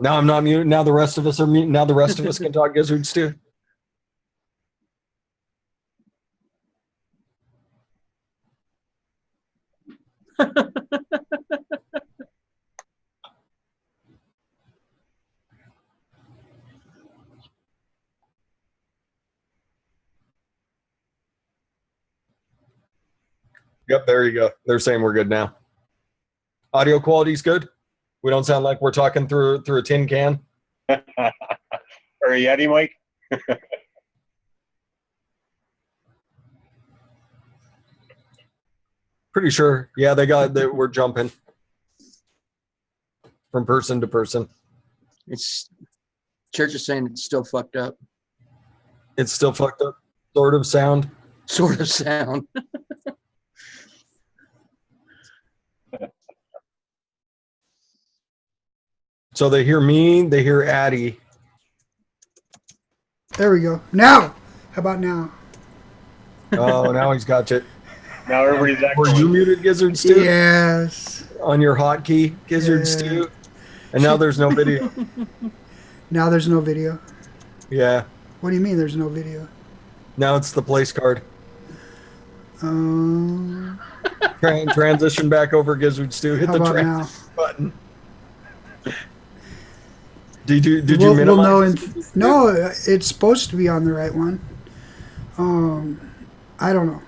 Now I'm not mute. Now the rest of us are mute. Now the rest of us can talk Gizzard Stew. Yep, there you go. They're saying we're good now. Audio quality's good. We don't sound like we're talking through a tin can. Or a Yeti mic. Pretty sure. Yeah, we're jumping from person to person. It's Church is saying it's still fucked up. It's still fucked up. Sort of sound. Sort of sound. So they hear me, they hear Addy. There we go. Now! How about now? Oh, now he's got it. Now everybody's Were you muted, Gizzard Stew? Yes. On your hotkey, Gizzard Stew? And now there's no video. Now there's no video. Yeah. What do you mean there's no video? Now it's the place card. Transition back over, Gizzard Stew. Hit How the about transition now? button. Did you We'll minimize? no, it's supposed to be on the right one. I don't know.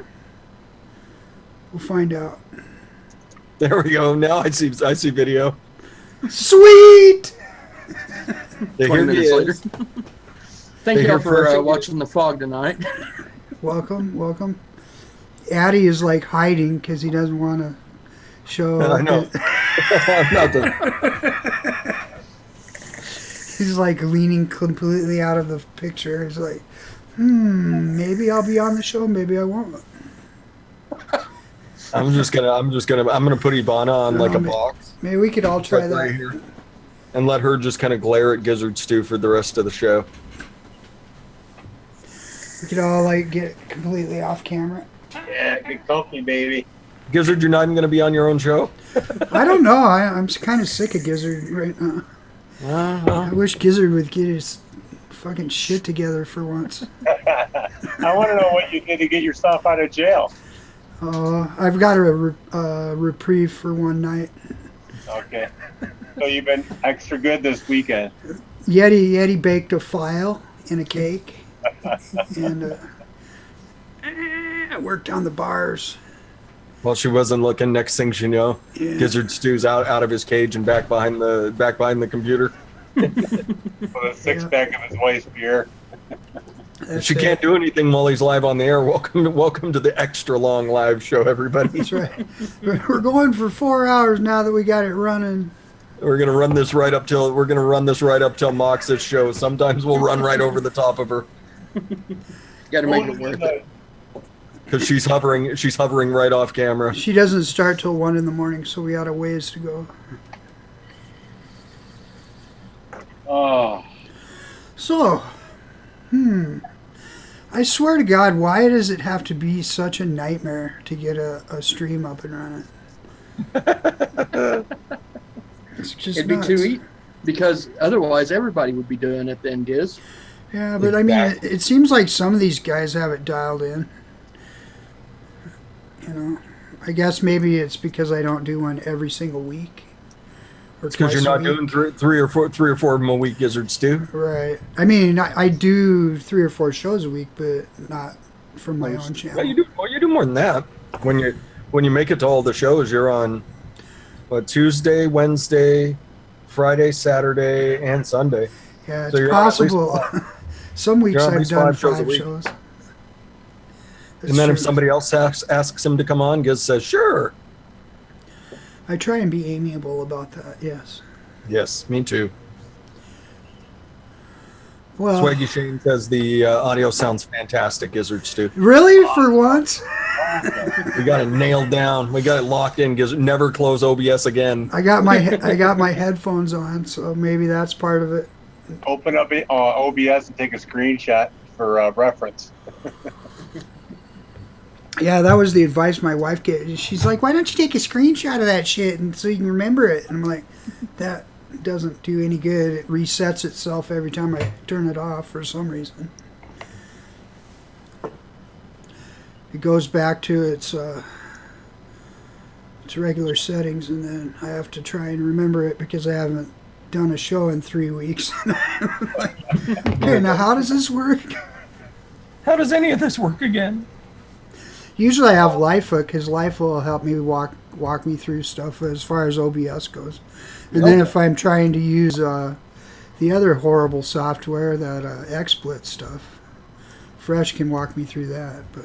We'll find out. There we go. Now I see video. Sweet! They 20 hear minutes me. later. Thank They you hear all for perfect. watching the fog tonight. Welcome, welcome. Addy is like hiding because he doesn't want to show. I know. I'm not the. He's like leaning completely out of the picture. He's like, maybe I'll be on the show, maybe I won't. I'm gonna put Ivana on like a box. Maybe we could all try that. Right here. And let her just kind of glare at Gizzard Stew for the rest of the show. We could all like get completely off camera. Yeah, get comfy, baby. Gizzard, you're not even gonna be on your own show? I don't know. I'm kind of sick of Gizzard right now. I wish Gizzard would get his fucking shit together for once. I want to know what you did to get yourself out of jail. I've got a reprieve for one night. Okay. So you've been extra good this weekend. Yeti baked a file and a cake, and I worked on the bars. Well, she wasn't looking. Next thing she know, Gizzard Stew's out of his cage and back behind the computer. With a six-pack of his wife's beer. She can't do anything while he's live on the air. Welcome to the extra long live show, everybody. That's right. We're going for 4 hours now that we got it running. We're gonna run this right up till Mox's show. Sometimes we'll run right over the top of her. Got to make it worth it. Because she's hovering right off camera. She doesn't start till 1 in the morning, so we got a ways to go. Oh. So, I swear to God, why does it have to be such a nightmare to get a stream up and running? It's just It'd be nuts. too easy. Because otherwise everybody would be doing it then, Giz. Yeah, but I mean, it seems like some of these guys have it dialed in. You know, I guess maybe it's because I don't do one every single week. It's because you're not doing three or four of them a week, Gizzard Stew. Right. I mean, I do 3 or 4 shows a week, but not from my own channel. Yeah, you do more than that. When you make it to all the shows, you're on Tuesday, Wednesday, Friday, Saturday, and Sunday. Yeah, So it's you're on at least possible. Some weeks You're on at I've least done 5 shows a 5 week. shows. And then if That's true. somebody else asks him to come on, Giz says, sure. I try and be amiable about that, yes. Yes, me too. Well, Swaggy Shane says the audio sounds fantastic, Gizzard Stew. really? For once? We got it nailed down. We got it locked in. Gizzard, never close OBS again. I got my headphones on, so maybe that's part of it. Open up OBS and take a screenshot for reference. Yeah, that was the advice my wife gave. She's like, "Why don't you take a screenshot of that shit and so you can remember it?" And I'm like, doesn't do any good. It resets itself every time I turn it off for some reason. It goes back to its regular settings, and then I have to try and remember it because I haven't done a show in 3 weeks. Like, okay, now how does this work? How does any of this work again? Usually I have LIFA because LIFA will help me walk me through stuff as far as OBS goes. And then if I'm trying to use the other horrible software, that XSplit stuff, Fresh can walk me through that. But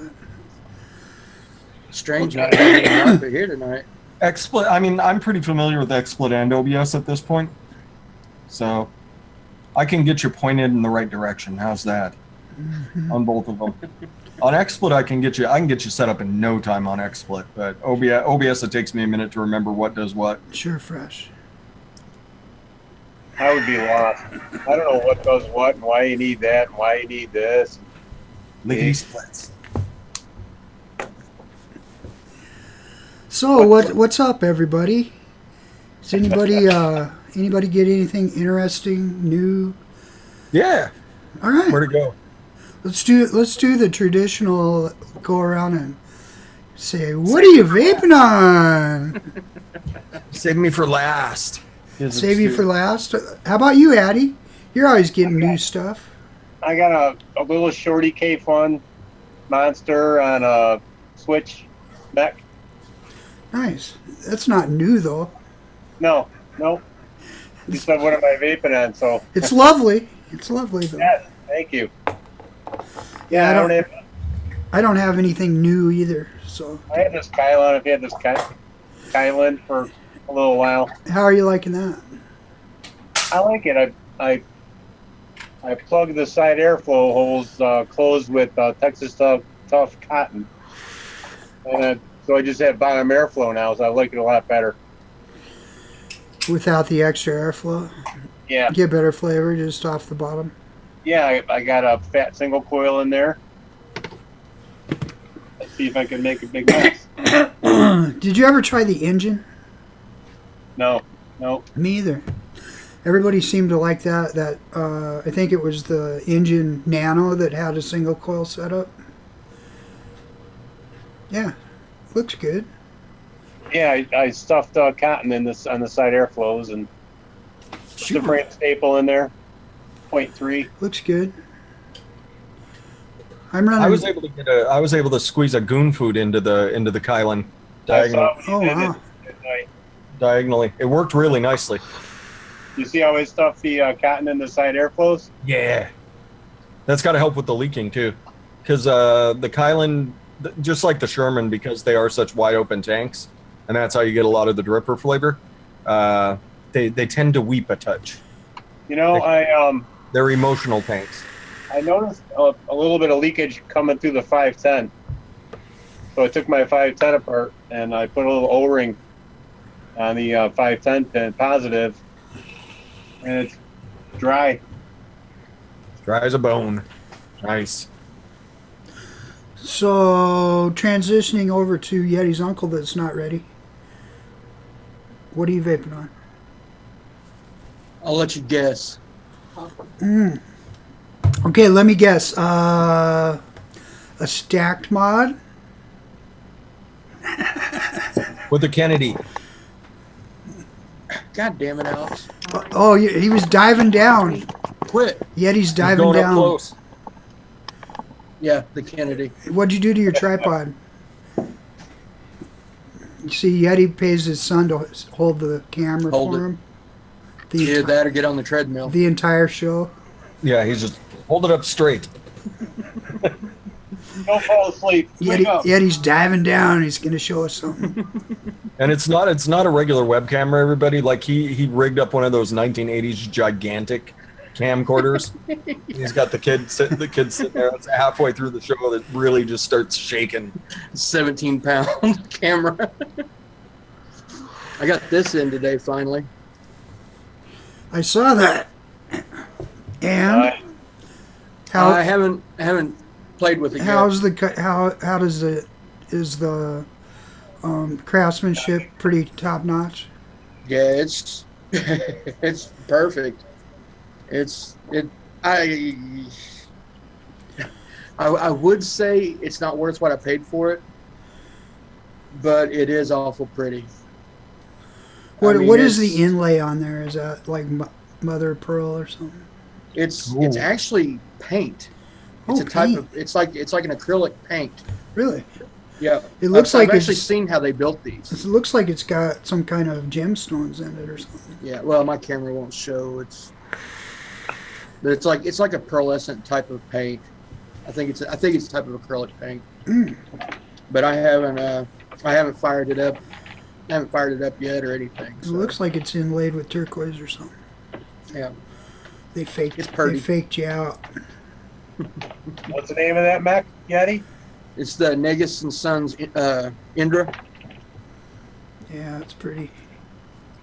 Strange not having LIFA here tonight. XSplit, I mean, I'm pretty familiar with XSplit and OBS at this point. So I can get you pointed in the right direction. How's that? On both of them. On XSplit, I can get you set up in no time on XSplit, but OBS, it takes me a minute to remember what does what. Sure, Fresh. I would be lost. I don't know what does what and why you need that and why you need this. Lickety splits. So what's up, everybody? Does anybody get anything interesting, new? Yeah. All right. Where to go? Let's do the traditional go around and say, what are you vaping on? Save me for last. Save you for last. How about you, Addy? You're always getting new stuff. I got a little shorty K-Fun monster on a Switch Mech. Nice. That's not new though. No. You said what am I vaping on? So It's lovely. It's lovely though. yes, thank you. Yeah, Yeah, I don't have anything new either. So I had this Kylon. I've had this Kylon for a little while. how are you liking that? I like it. I plug the side airflow holes closed with Texas tough cotton, and so I just have bottom airflow now. So I like it a lot better. Without the extra airflow, Yeah, get better flavor just off the bottom. yeah. I got a fat single coil in there. Let's see if I can make a big mess. Did you ever try the engine? No. Me either. Everybody seemed to like that. I think it was the engine Nano that had a single coil setup. Yeah, looks good. Yeah, I stuffed cotton in this on the side airflows and put the frame staple in there. 0.3. Looks good. I'm running. I was able to squeeze a goon food into the Kylon diagonally. It worked really nicely. You see how I stuffed the cotton in the side airflows? Yeah. That's got to help with the leaking too, because the Kylon, just like the Sherman, because they are such wide open tanks, and that's how you get a lot of the dripper flavor. They tend to weep a touch. You know, They're emotional tanks. I noticed a little bit of leakage coming through the 510. So I took my 510 apart and I put a little O-ring on the 510 pin positive, and it's dry. Dry as a bone. Nice. So transitioning over to Yeti's uncle that's not ready. What are you vaping on? I'll let you guess. Okay, let me guess. A stacked mod? With the Kennedy. God damn it, Alex. Oh, he was diving down. Quit. Yeti's diving Going up down. close. Yeah, the Kennedy. What'd you do to your tripod? You see, Yeti pays his son to hold the camera Hold for it. him. Either that or get on the treadmill. The entire show. Yeah, he's just hold it up straight. Don't fall asleep. Wake up. Yeti's diving down. He's going to show us something. And it's not a regular web camera, everybody. Like he rigged up one of those 1980s gigantic camcorders. He's got the kid sitting there. It's halfway through the show that really just starts shaking. 17-pound camera. I got this in today finally. I saw that. And how I haven't played with it how's the how does it is the craftsmanship pretty top notch? yet. Yeah, It's perfect. It's it. I I would say it's not worth what I paid for it, but it is awful pretty. I mean, What is the inlay on there? Is that like mother of pearl or something? it's Ooh. actually paint. It's Oh, a type paint. of it's like an acrylic paint. Really? Yeah, It looks like I've actually it's. seen how they built these. It looks like it's got some kind of gemstones in it or something. Yeah, well, my camera won't show. But it's like a pearlescent type of paint. I think it's a type of acrylic paint. But I haven't fired it up. I haven't fired it up yet or anything. It So, looks like it's inlaid with turquoise or something. yeah, They faked. It's pretty. They faked you out. What's the name of that Mech, Yeti? it's the Negus and Sons Indra Yeah, it's pretty.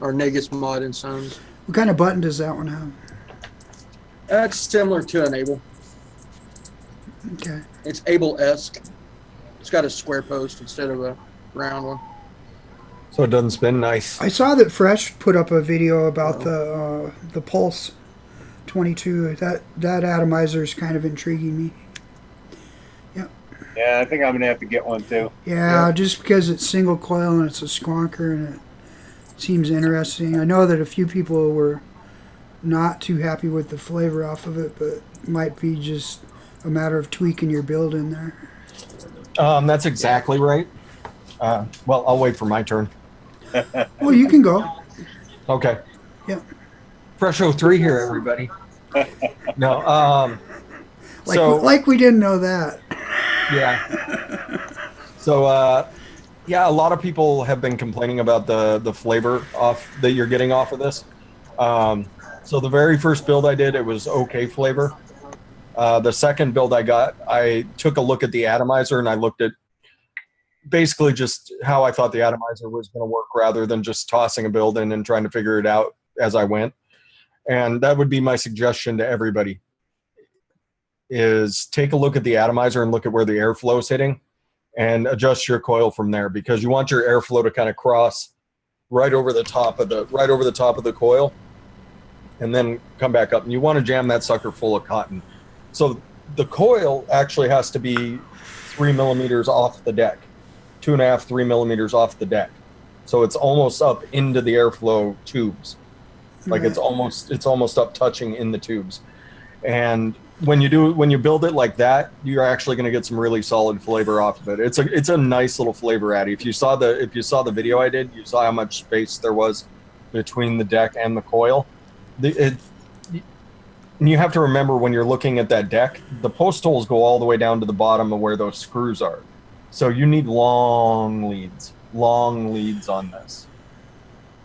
or Negus Mod and Sons. What kind of button does that one have? It's similar to an Able. Okay. It's Able-esque. It's got a square post instead of a round one. So it doesn't spin. Nice. I saw that Fresh put up a video about the Pulse 22. That atomizer is kind of intriguing me. Yeah, I think I'm gonna have to get one too. Yeah, just because it's single coil and it's a squonker and it seems interesting. I know that a few people were not too happy with the flavor off of it, but it might be just a matter of tweaking your build in there. That's exactly right. Well, I'll wait for my turn. Well, you can go. Okay. Yeah. Fresh 03 here, everybody. No. Like we didn't know that. Yeah. So, yeah, a lot of people have been complaining about the flavor off that you're getting off of this. So the very first build I did, it was okay flavor. The second build I got, I took a look at the atomizer and I looked at basically just how I thought the atomizer was going to work rather than just tossing a build in and trying to figure it out as I went. And that would be my suggestion to everybody, is take a look at the atomizer and look at where the airflow is hitting and adjust your coil from there, because you want your airflow to kind of cross right over the top of the coil and then come back up. And you want to jam that sucker full of cotton. So the coil actually has to be 3 millimeters off the deck, 2.5, 3 millimeters off the deck. So it's almost up into the airflow tubes. Like it's almost up touching in the tubes. And when you build it like that, you're actually going to get some really solid flavor off of it. It's a nice little flavor addy. If you saw the video I did, you saw how much space there was between the deck and the coil. And you have to remember, when you're looking at that deck, the post holes go all the way down to the bottom of where those screws are. So you need long leads on this.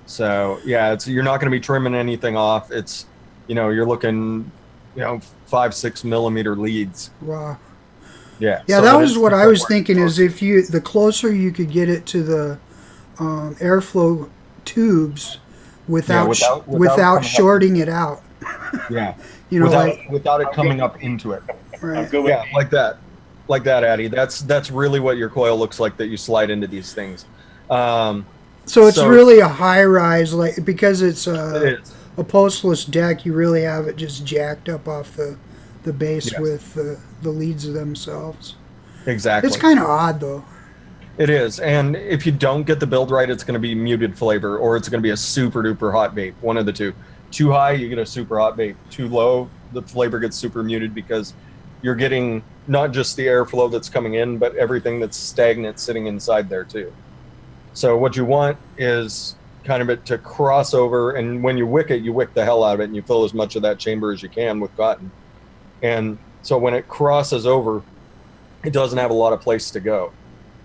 So yeah, you're not going to be trimming anything off. It's, you're looking, 5-6 millimeter leads. Wow. Yeah. Yeah, so that was what I was thinking. Is the closer you could get it to the airflow tubes without shorting it out. Yeah. Without without it coming up into it. Right. Good with Yeah, like that, Addy. That's really what your coil looks like that you slide into these things. So it's really a high rise, because it's it is. a postless deck. You really have it just jacked up off the base with the leads themselves. Exactly. It's kind of odd though. It is, and if you don't get the build right, it's going to be muted flavor, or it's going to be a super duper hot vape. One of the two. Too high, you get a super hot vape. Too low, the flavor gets super muted, because you're getting not just the airflow that's coming in, but everything that's stagnant sitting inside there too. So what you want is kind of it to cross over, and when you wick it, you wick the hell out of it, and you fill as much of that chamber as you can with cotton. And so when it crosses over, it doesn't have a lot of place to go.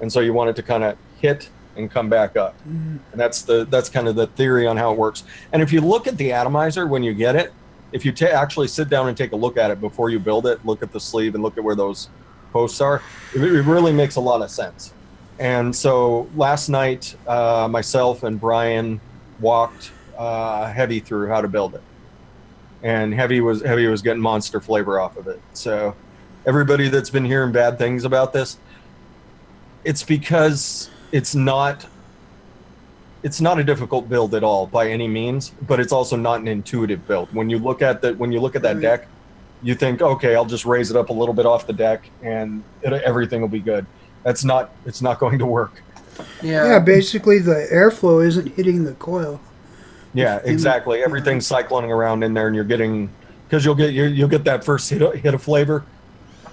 And so you want it to kind of hit and come back up. And that's kind of the theory on how it works. And if you look at the atomizer when you get it, if you actually sit down and take a look at it before you build it, look at the sleeve and look at where those posts are, it really makes a lot of sense. And so last night, myself and Brian walked Heavy through how to build it. And Heavy was getting monster flavor off of it. So everybody that's been hearing bad things about this, it's because it's not it's not a difficult build at all by any means, but it's also not an intuitive build. When you look at that Right. deck, you think, okay, I'll just raise it up a little bit off the deck and everything will be good. It's not going to work. Yeah, basically the airflow isn't hitting the coil. Yeah, exactly. Everything's cycloning around in there, and you're getting, because you'll get that first hit of flavor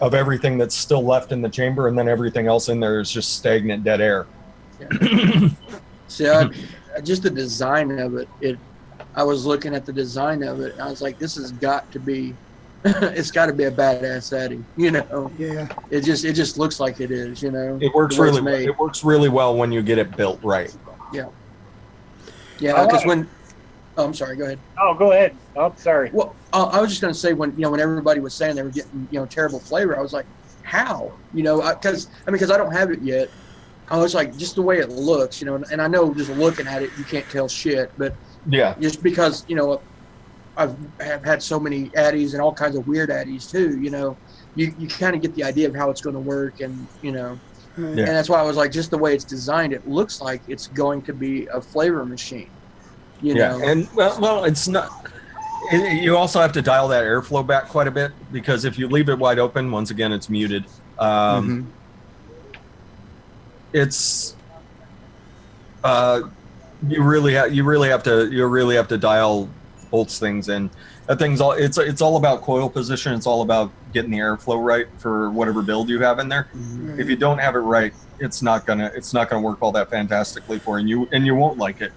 of everything that's still left in the chamber, and then everything else in there is just stagnant dead air. Yeah. See, just the design of it. I was looking at the design of it, and I was like, this has got to be, it's got to be a badass addy. You know, Yeah. it just looks like it is. You know, It works the way it's really well. made. It works really well when you get it built right. Yeah, because when, oh, I'm sorry. Go ahead. Oh, go ahead. Oh, sorry. Well, I was just going to say when everybody was saying they were getting terrible flavor, I was like, how? Because I don't have it yet. I was like, just the way it looks, and I know just looking at it you can't tell shit, but Yeah. just because have had so many addies and all kinds of weird addies too, you kind of get the idea of how it's going to work, and Right. and that's why I was like, just the way it's designed, it looks like it's going to be a flavor machine. You know, And well, it's not. You also have to dial that airflow back quite a bit, because if you leave it wide open, once again, it's muted. It's you really have to dial both things in. That thing's all. It's all about coil position. It's all about getting the airflow right for whatever build you have in there. Right. If you don't have it right, it's not gonna work all that fantastically for you, and you won't like it.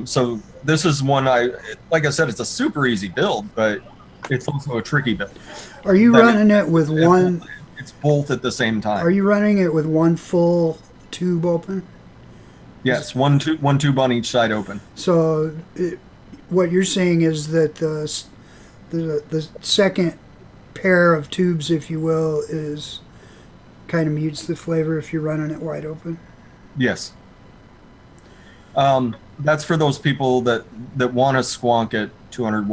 So this is one like I said, it's a super easy build, but it's also a tricky build. Are you running it with one? It's both at the same time. Are you running it with one full tube open? Yes, one tube on each side open. So what you're saying is that the second pair of tubes, if you will, is kind of mutes the flavor if you're running it wide open. Yes. That's for those people that want to squonk at 200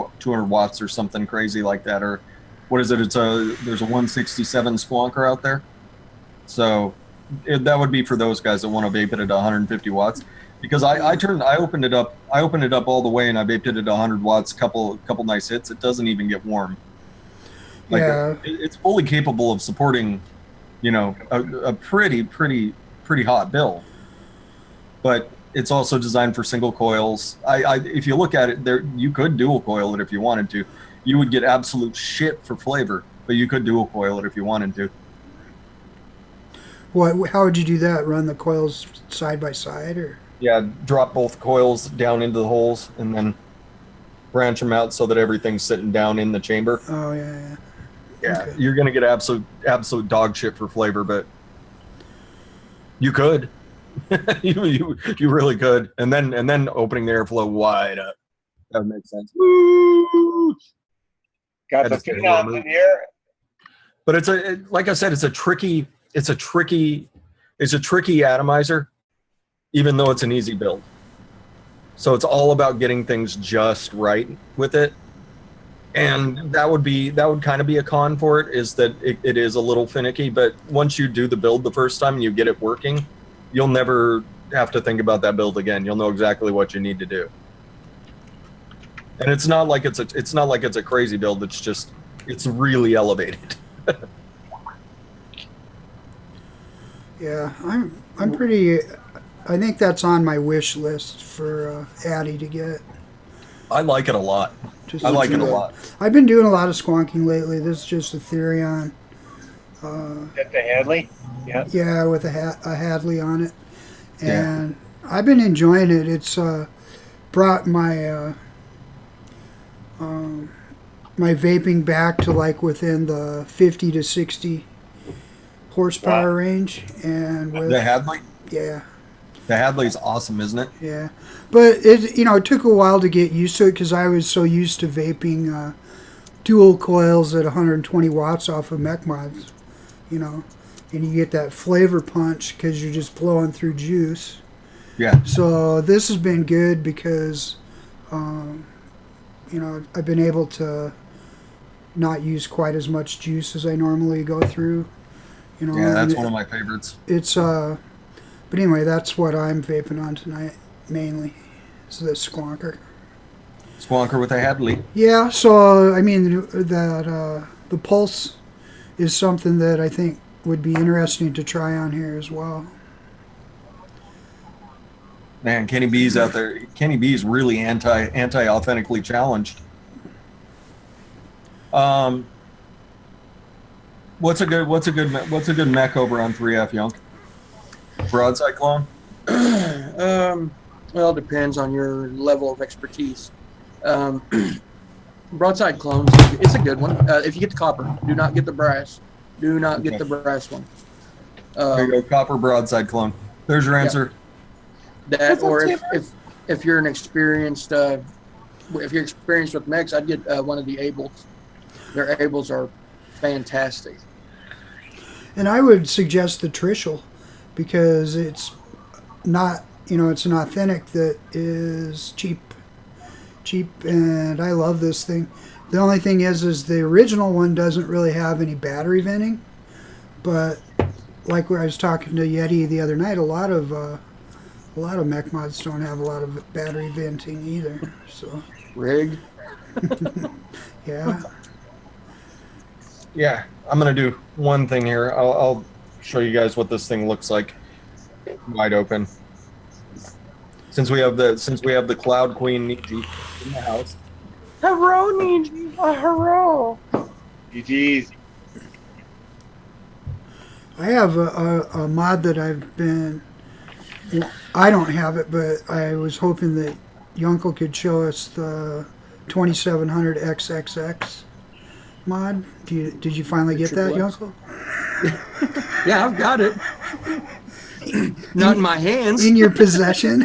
watts or something crazy like that, or what is it? There's a 167 squonker out there. So that would be for those guys that want to vape it at 150 watts. Because I opened it up all the way, and I vaped it at 100 watts. Couple nice hits. It doesn't even get warm. Like it's fully capable of supporting, a pretty hot build. But it's also designed for single coils. If you look at it, you could dual coil it if you wanted to. You would get absolute shit for flavor, but you could dual coil it if you wanted to. How would you do that? Run the coils side by side, or? Yeah, drop both coils down into the holes and then branch them out so that everything's sitting down in the chamber. Oh yeah. Yeah, Okay. You're gonna get absolute dog shit for flavor, but you could. you really could, and then opening the airflow wide up. That would make sense. Woo! Got the fin on in here. But like I said, it's a tricky atomizer, even though it's an easy build. So it's all about getting things just right with it. And that would kind of be a con for it, is that it is a little finicky, but once you do the build the first time and you get it working, you'll never have to think about that build again. You'll know exactly what you need to do. And it's not like it's a crazy build. It's really elevated. Yeah, I'm pretty. I think that's on my wish list for Addy to get. I like it a lot. I like it a lot. I've been doing a lot of squonking lately. This is just a Therion. At the Hadley? Yeah. Yeah, with a Hadley on it. And I've been enjoying it. It's brought my my vaping back to like within the 50 to 60 horsepower range. And with The Hadley? Yeah. The Hadley's awesome, isn't it? Yeah, but it took a while to get used to it because I was so used to vaping dual coils at 120 watts off of Mech mods, and you get that flavor punch because you're just blowing through juice. Yeah. So this has been good because, I've been able to not use quite as much juice as I normally go through. Yeah, that's one of my favorites. It's but anyway, that's what I'm vaping on tonight. mainly. It's the Squonker. Squonker with a Hadley. Yeah, so I mean that the Pulse is something that I think would be interesting to try on here as well. Man, Kenny B's out there. Kenny B's really anti-authentically challenged. What's a good mech over on 3F, Yunk? Broadside clone. Well, it depends on your level of expertise. Broadside clones, it's a good one. If you get the copper, do not get the brass. Do not get the brass one. There you go, copper broadside clone. There's your answer. That, or if you're an experienced, if you're experienced with mechs, I'd get one of the Ables. Their Ables are fantastic. And I would suggest the Trishul because it's not, it's an authentic that is cheap, and I love this thing. The only thing is the original one doesn't really have any battery venting, but like where I was talking to Yeti the other night, a lot of mech mods don't have a lot of battery venting either. So Rig. Yeah. Yeah, I'm gonna do one thing here. I'll show you guys what this thing looks like, wide open. Since we have the Cloud Queen Niji in the house. Hello, Niji. Hello. GG's. I have a mod that I don't have it, but I was hoping that Yunkel could show us the 2700 XXX mod. Did you finally get that, Yunkel? Yeah, I've got it. Not in my hands. In your possession?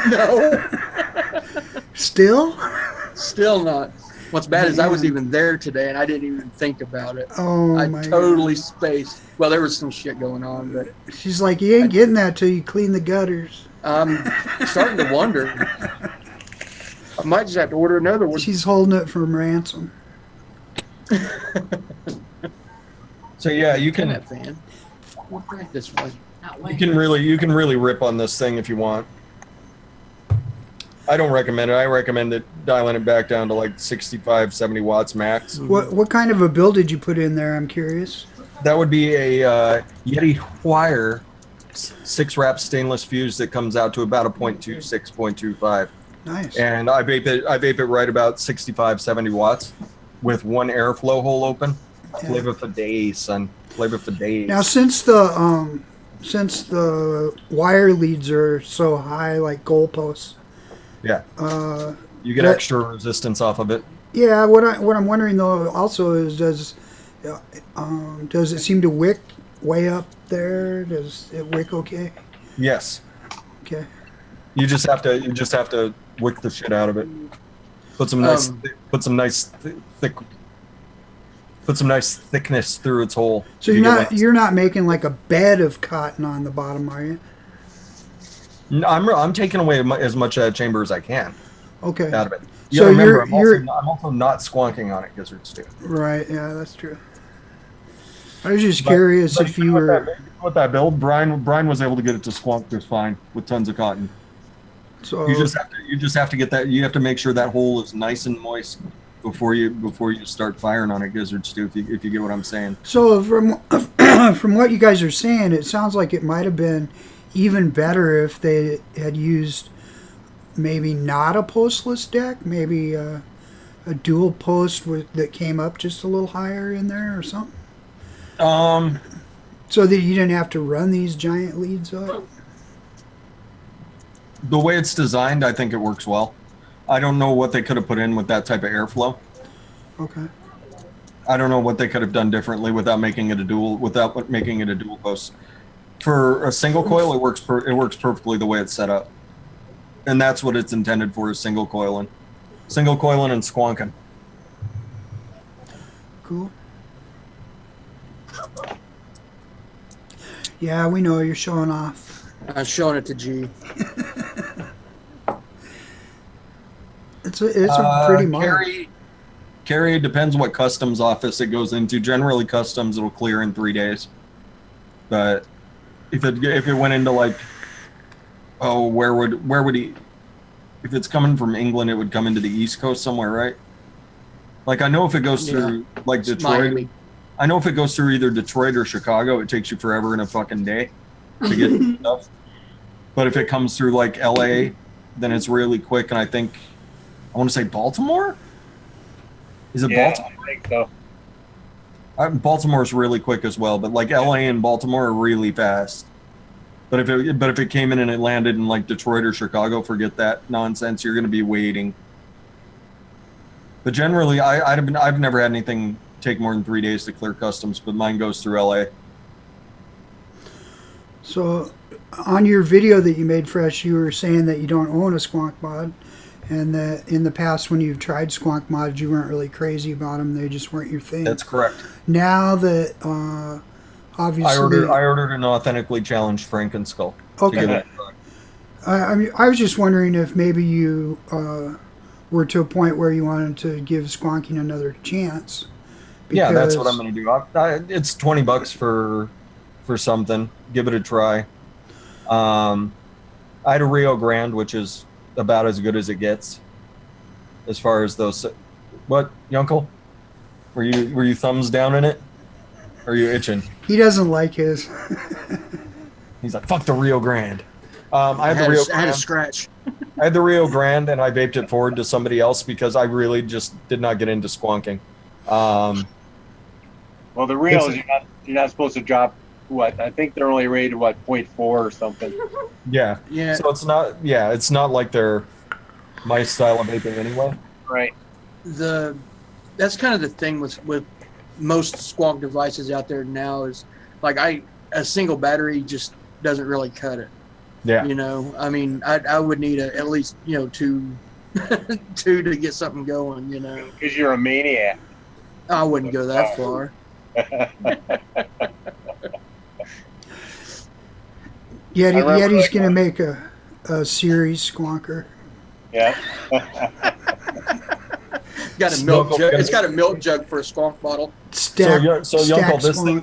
No. Still? Still not. What's bad is I was even there today and I didn't even think about it. Oh, I my totally spaced. Well, there was some shit going on, but she's like, you ain't getting that till you clean the gutters. I'm starting to wonder. I might just have to order another one. She's holding it for ransom. So yeah, you can that fan. We'll crank this way. you can really rip on this thing if you want. I don't recommend it. I recommend it dialing it back down to like 65, 70 watts max. What kind of a build did you put in there? I'm curious. That would be a Yeti wire 6-wrap stainless fuse that comes out to about a 0.26, 0.25. Nice. And I vape it right about 65, 70 watts with one airflow hole open. Yeah. Flavor for days, son. Flavor for days. Now, since the wire leads are so high, like goalposts, yeah, you get that- extra resistance off of it. yeah. What I'm wondering though also is does it seem to wick way up there? Does it wick okay? Yes. Okay. You just have to wick the shit out of it. Put some nice thickness through its hole. So you're not making like a bed of cotton on the bottom, are you? No, I'm taking away as much chamber as I can Okay. out of it. So Remember, you're I'm also not squonking on it, Gizzard too. right. Yeah, that's true. I was just curious if you were. With that build, Brian was able to get it to squonk just fine with tons of cotton. So You just have to get that. You have to make sure that hole is nice and moist before you start firing on it, Gizzard Stew. If you get what I'm saying. So from what you guys are saying, it sounds like it might have been even better if they had used maybe not a postless deck, maybe a dual post that came up just a little higher in there or something. So that you didn't have to run these giant leads up. The way it's designed, I think it works well. I don't know what they could have put in with that type of airflow. Okay. I don't know what they could have done differently without making it a dual post. For a single coil, it works perfectly the way it's set up, and that's what it's intended for: is single coiling and squonking. Cool. Yeah, we know you're showing off. I'm showing it to G. It's a pretty mod. Carry depends what customs office it goes into. Generally, customs it'll clear in 3 days. But if it went into like, where would he? if it's coming from England, it would come into the East Coast somewhere, right? Like, I know if it goes through, like, It's Detroit, Miami. I know if it goes through either Detroit or Chicago, it takes you forever and a fucking day to get stuff. But if it comes through, like, LA, then it's really quick. And I think, I want to say Baltimore? Is it Yeah, Baltimore? I think so. Baltimore's really quick as well, but like LA and Baltimore are really fast. But if it came in and it landed in like Detroit or Chicago, forget that nonsense. You're going to be waiting. But generally, I've never had anything take more than 3 days to clear customs, but mine goes through LA. So, on your video that you made, Fresh, you were saying that you don't own a Squonk mod, and that in the past when you've tried Squonk mods, you weren't really crazy about them. They just weren't your thing. That's correct. Now that obviously, I ordered an authentically challenged Frankenskull. Okay. I mean, I was just wondering if maybe you were to a point where you wanted to give Squonking another chance. Yeah, that's what I'm going to do. It's $20 for something. Give it a try. I had a Rio Grande, which is about as good as it gets, as far as those. What, Yunkel? Were you thumbs down in it? Or are you itching? He doesn't like his. He's like, fuck the Rio Grande. I had a scratch. I had the Rio Grande, and I vaped it forward to somebody else because I really just did not get into squonking. Well, the Rios, you're not supposed to drop. What, I think they're only rated 0.4 or something. Yeah. So it's not like they're my style of vaping anyway. Right. That's kind of the thing with most squonk devices out there now is like a single battery just doesn't really cut it. Yeah. You know, I mean, I would need at least two to get something going. You know, because you're a maniac. I wouldn't go that far. Yeti's going to make a series squonker. Yeah. Got a milk jug. It's got a milk jug for a squonk bottle. So Yunkel,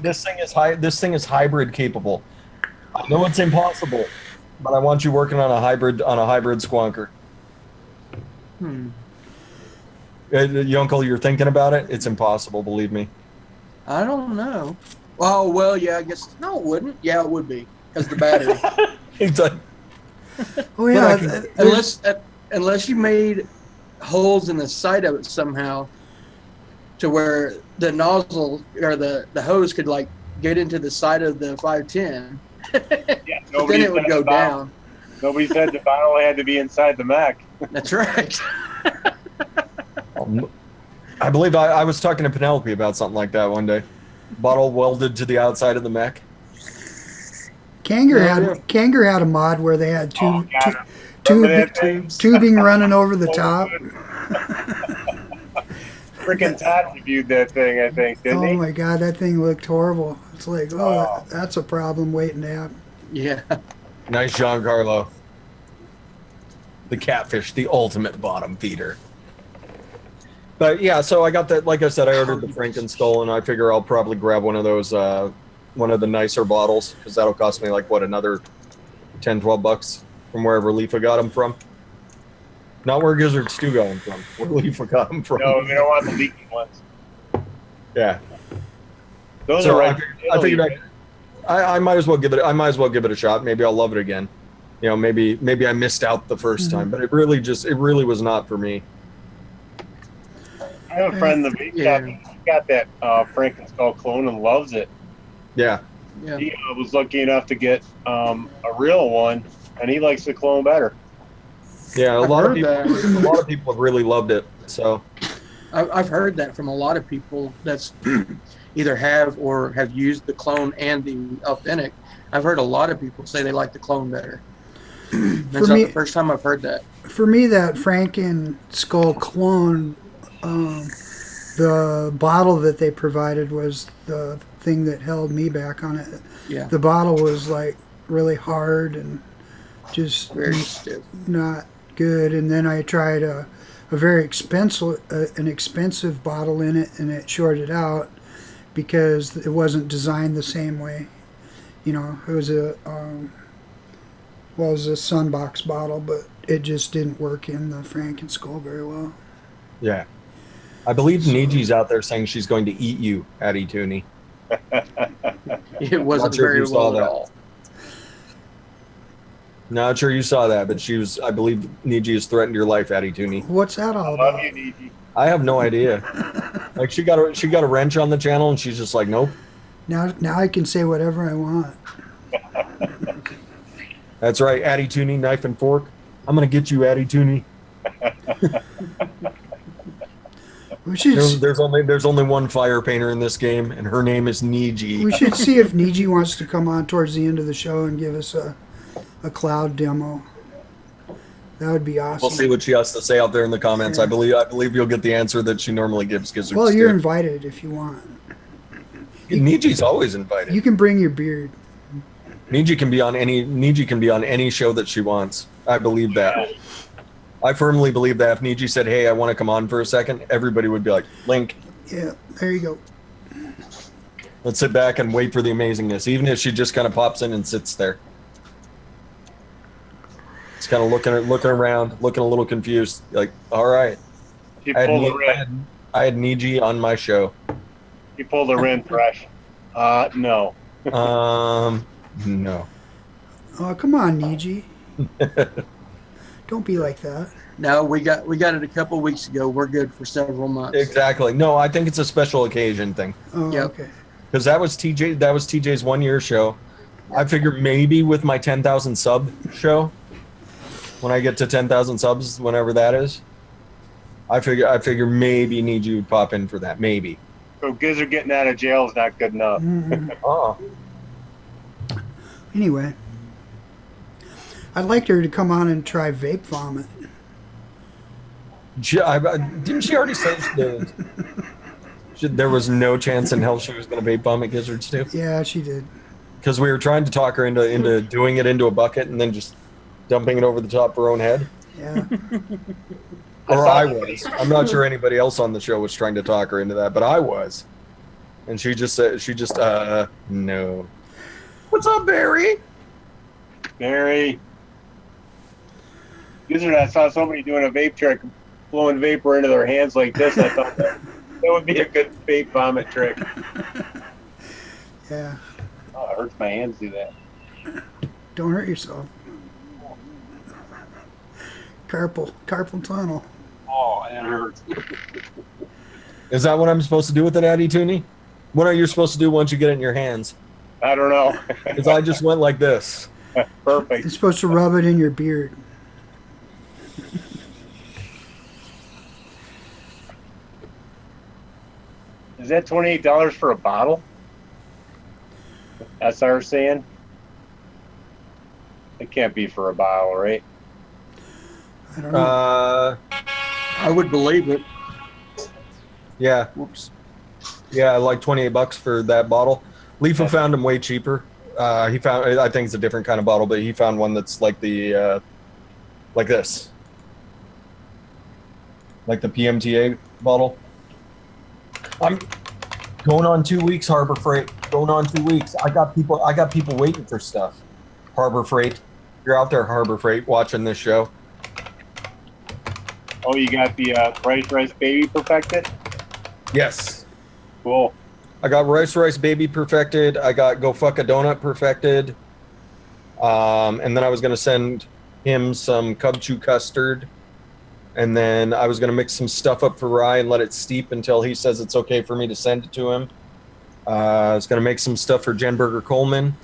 this thing is hybrid capable. I know it's impossible, but I want you working on a hybrid squonker. Yunkel, you're thinking about it? It's impossible, believe me. I don't know. Oh well, yeah. I guess no, it wouldn't. Yeah, it would be because the battery. Oh yeah. Unless you made holes in the side of it somehow, to where the nozzle or the hose could like get into the side of the 510. Yeah, but then it would go down. Nobody said the bottle had to be inside the Mech. That's right. I believe I was talking to Penelope about something like that one day. Bottle welded to the outside of the Mech. Kanger had a mod where they had tubing running over the top. Freaking Todd reviewed that thing, I think, didn't he? Oh my god, that thing looked horrible. It's like, that's a problem waiting to happen. Yeah. Nice, Giancarlo. The catfish, the ultimate bottom feeder. But yeah, so I got that. Like I said, I ordered the Frankenskull, and I figure I'll probably grab one of those, one of the nicer bottles, because that'll cost me like another $10-12 from wherever Leafa got them from. Not where Gizzard Stew got them from. Where Leafa got them from. No, we don't want the leaking ones. Yeah. Those are right. I figured I might as well give it. I might as well give it a shot. Maybe I'll love it again. You know, maybe I missed out the first time, but it really was not for me. I have a friend that got that Frankenskull clone and loves it. Yeah. He was lucky enough to get a real one, and he likes the clone better. Yeah, a lot of people have really loved it. So I've heard that from a lot of people that's either have or have used the clone and the authentic. I've heard a lot of people say they like the clone better. That's not the first time I've heard that. For me, that Frankenskull clone, the bottle that they provided was the thing that held me back on it. Yeah. The bottle was like really hard and just very stiff. Not good. And then I tried a very expensive bottle in it, and it shorted out because it wasn't designed the same way. You know, it was a sunbox bottle, but it just didn't work in the Franken skull very well. Yeah. I believe Niji's out there saying she's going to eat you, Addie Tooney. It wasn't Not sure if very you saw well at that. all. Not sure you saw that, but she was. I believe Niji has threatened your life, Addie Tooney. What's that all Love about? you, Niji. I have no idea. Like she got a wrench on the channel, and she's just like, nope. Now I can say whatever I want. That's right, Addie Tooney, knife and fork. I'm gonna get you, Addie Tooney. We should There's only one fire painter in this game, and her name is Niji. we should see if Niji wants to come on towards the end of the show and give us a cloud demo. That would be awesome. We'll see what she has to say out there in the comments. Yeah. I believe you'll get the answer that she normally gives. Gizzard Well, you're Stew. invited if you want. Niji's always invited. You can bring your beard. Niji can be on any show that she wants. I believe that. I firmly believe that if Niji said, "Hey, I want to come on for a second," everybody would be like, "Link." Yeah, there you go. Let's sit back and wait for the amazingness, even if she just kind of pops in and sits there. It's kind of looking around, looking a little confused. Like, all right, She pulled the rim. I had Niji on my show. She pulled the rim fresh. No. No. Oh, come on, Niji. Don't be like that. No, we got it a couple weeks ago. We're good for several months. Exactly. No, I think it's a special occasion thing. Oh, Yep. okay. Because that was TJ's 1 year show. I figure maybe with my 10,000 sub show, when I get to 10,000 subs, whenever that is, I figure maybe Niji would pop in for that. Maybe. So Gizzard getting out of jail is not good enough. Oh. Anyway, I'd like her to come on and try vape vomit. Didn't she already say there was no chance in hell she was going to vape vomit Gizzards too? Yeah, she did. Because we were trying to talk her into doing it into a bucket and then just dumping it over the top of her own head. Yeah. Or I was. I'm not sure anybody else on the show was trying to talk her into that, but I was. And she just said, no. What's up, Barry? Barry. Gizzard, I saw somebody doing a vape trick, blowing vapor into their hands like this. I thought that would be a good vape vomit trick. Yeah. Oh, it hurts my hands to do that. Don't hurt yourself. Carpal tunnel. Oh, that hurts. Is that what I'm supposed to do with it, Addie Tooney? What are you supposed to do once you get it in your hands? I don't know. Because I just went like this. Perfect. You're supposed to rub it in your beard. Is that $28 for a bottle? That's what I was saying. It can't be for a bottle, right? I don't know. I would believe it. Yeah. Whoops. Yeah, like $28 for that bottle. Leafa found them way cheaper. He found, I think it's a different kind of bottle, but he found one that's like the, like this. Like the PMTA bottle. I'm going on 2 weeks, Harbor Freight. Going on 2 weeks. I got people waiting for stuff. Harbor Freight. You're out there, Harbor Freight, watching this show. Oh, you got the Rice Baby perfected? Yes. Cool. I got Rice Baby perfected. I got Go Fuck a Donut perfected. And then I was going to send him some Cub Chew custard. And then I was going to mix some stuff up for Rye and let it steep until he says it's okay for me to send it to him. I was going to make some stuff for Jen Berger Coleman.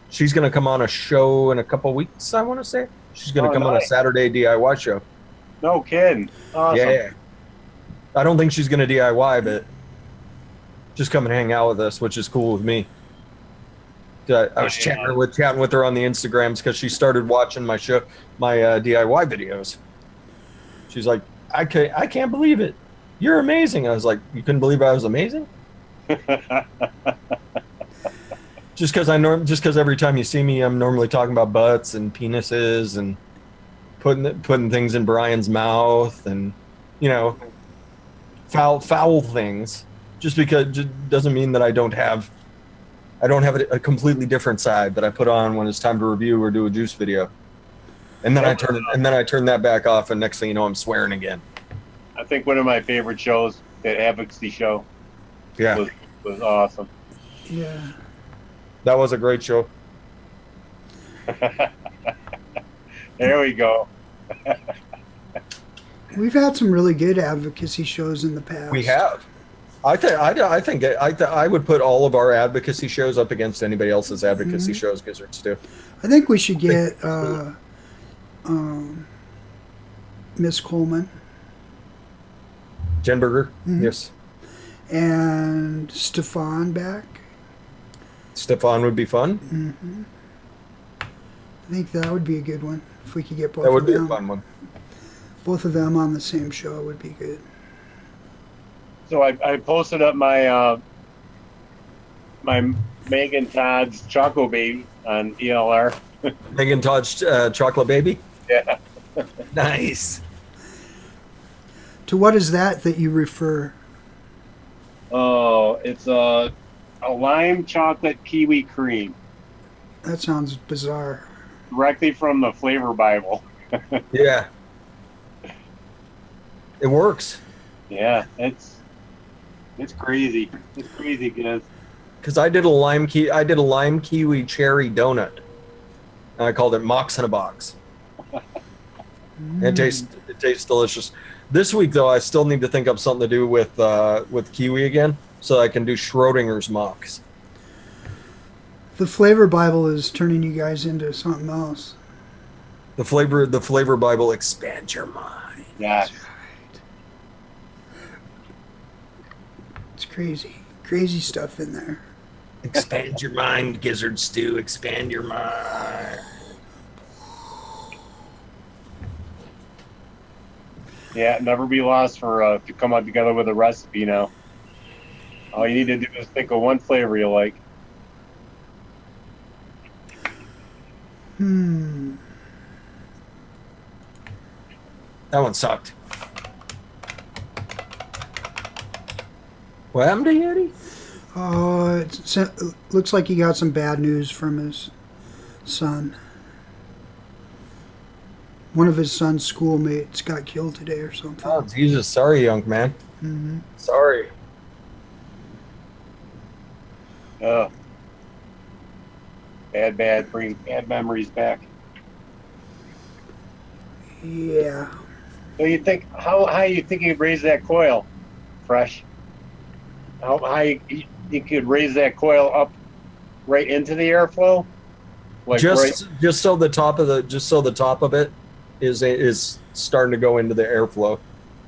She's going to come on a show in a couple weeks, I want to say. She's going to come on a Saturday DIY show. No kidding. Awesome. Yeah. I don't think she's going to DIY, but just come and hang out with us, which is cool with me. I was chatting with her on the Instagrams because she started watching my show, my DIY videos. She's like, I can't believe it. You're amazing. I was like, you couldn't believe I was amazing? Just because every time you see me, I'm normally talking about butts and penises and putting things in Brian's mouth and, you know, foul things. Just doesn't mean that I don't have a completely different side that I put on when it's time to review or do a juice video. And then I turned that back off, and next thing you know, I'm swearing again. I think one of my favorite shows, that advocacy show, Yeah, was awesome. Yeah. that was a great show. There we go. We've had some really good advocacy shows in the past. We have. I think I would put all of our advocacy shows up against anybody else's advocacy shows Gizzards do. I think we should get Miss Coleman Jen Berger, yes. and Stefan back. Stefan would be fun. I think that would be a good one if we could get both That would of be a them. fun one. Both of them on the same show would be good. So I posted up my my Megan Todd's Choco Baby on ELR. Megan Todd's chocolate baby. Yeah. Nice. To what is that you refer? Oh, it's a lime chocolate kiwi cream, That sounds bizarre. directly from the Flavor Bible. Yeah. It works. Yeah, it's crazy. It's crazy, guys. Because I did a lime kiwi cherry donut. And I called it Mox in a Box. It tastes delicious. This week though, I still need to think up something to do with kiwi again, so I can do Schrodinger's Mox. The Flavor Bible is turning you guys into something else. The flavor Bible expands your mind. Yeah. It's crazy. Crazy stuff in there. Expand your mind, Gizzard Stew. Expand your mind. Yeah, never be lost for to come up together with a recipe now. All you need to do is think of one flavor you like. That one sucked. What happened to Yeti? It looks like he got some bad news from his son. One of his son's schoolmates got killed today or something. Oh, Jesus. Sorry, young man. Sorry. Bring bad memories back. Yeah. So you think how you think you'd raise that coil, Fresh? How high you could raise that coil up right into the airflow? Like Just so the top of it is starting to go into the airflow.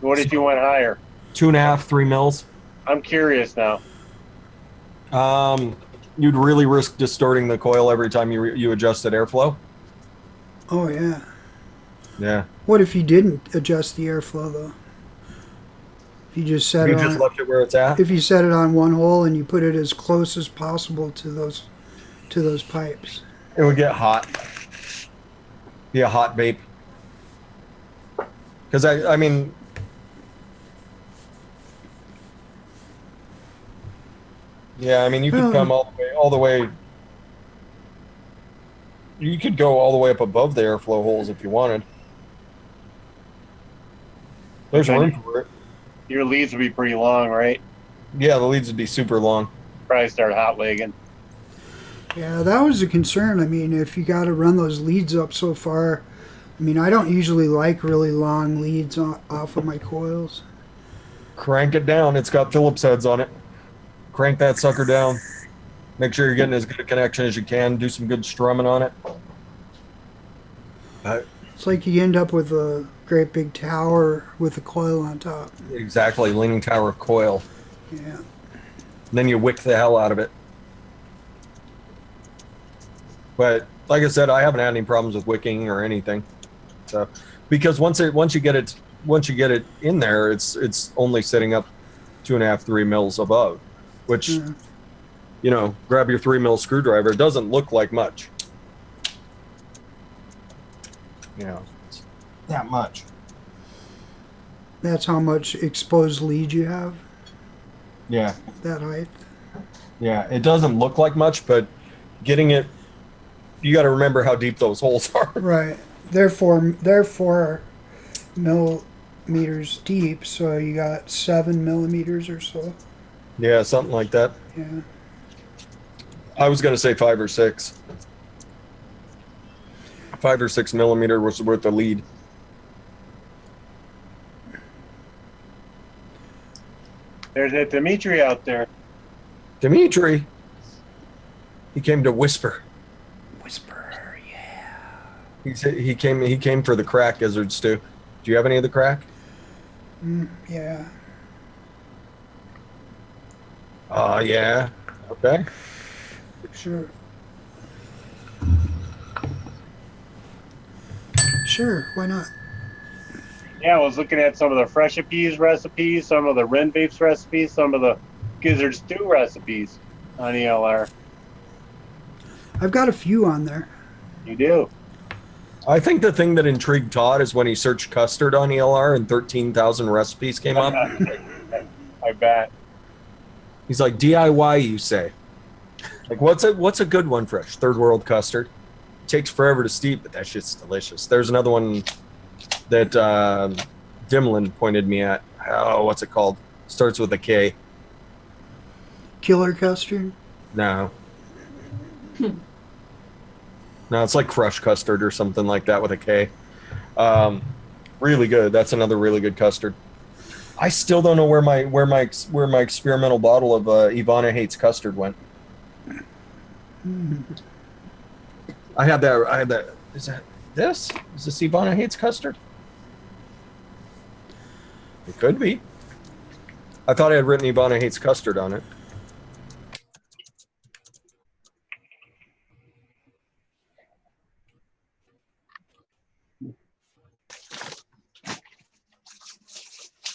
What if you went higher? 2.5, 3 mils. I'm curious now. You'd really risk distorting the coil every time you adjusted airflow. Oh, yeah. Yeah. What if you didn't adjust the airflow, though? If you just set You it just on, left it where it's at. if you set it on one hole and you put it as close as possible to those pipes. It would get hot. Be a hot vape. Because I mean, yeah, I mean you could come all the way. You could go all the way up above the airflow holes if you wanted. There's room for it. Your leads would be pretty long, right? Yeah, the leads would be super long. Probably start hot legging. Yeah, that was a concern. I mean, if you got to run those leads up so far, I mean, I don't usually like really long leads off of my coils. Crank it down. It's got Phillips heads on it. Crank that sucker down. Make sure you're getting as good a connection as you can. Do some good strumming on it. It's like you end up with a great big tower with a coil on top. Exactly, leaning tower coil. Yeah. And then you wick the hell out of it. But like I said, I haven't had any problems with wicking or anything. So, because once you get it in there, it's only sitting up 2.5, 3 mils above, which you know, grab your 3 mil screwdriver. It doesn't look like much. You know, it's that much. That's how much exposed lead you have, Yeah, that height. yeah. It doesn't look like much, but getting it, you got to remember how deep those holes are. Right. they're 4 millimeters deep, so you got 7 millimeters or so. Yeah, something like that. Yeah. I was going to say 5 or 6. 5 or 6 millimeter was worth the lead. There's that Dimitri out there. Dimitri. He came to whisper. Whisper, yeah. He came for the crack, Gizzard stew. Do you have any of the crack? Yeah. Yeah. Okay. Sure. Sure, why not? Yeah, I was looking at some of the Fresh Appease recipes, some of the Ren Vapes recipes, some of the Gizzard stew recipes on ELR. I've got a few on there. You do. I think the thing that intrigued Todd is when he searched custard on ELR and 13,000 recipes came up. I bet. He's like, DIY, you say? Like, what's a good one, fresh? Third world custard. Takes forever to steep, but that shit's delicious. There's another one that Dimlin pointed me at. Oh, what's it called? Starts with a K. Killer custard? No. No, it's like crushed custard or something like that with a K. Really good. That's another really good custard. I still don't know where my experimental bottle of Ivana Hates Custard went. I had that. Is that this? Is this Ivana Hates Custard? It could be. I thought I had written Ivana Hates Custard on it.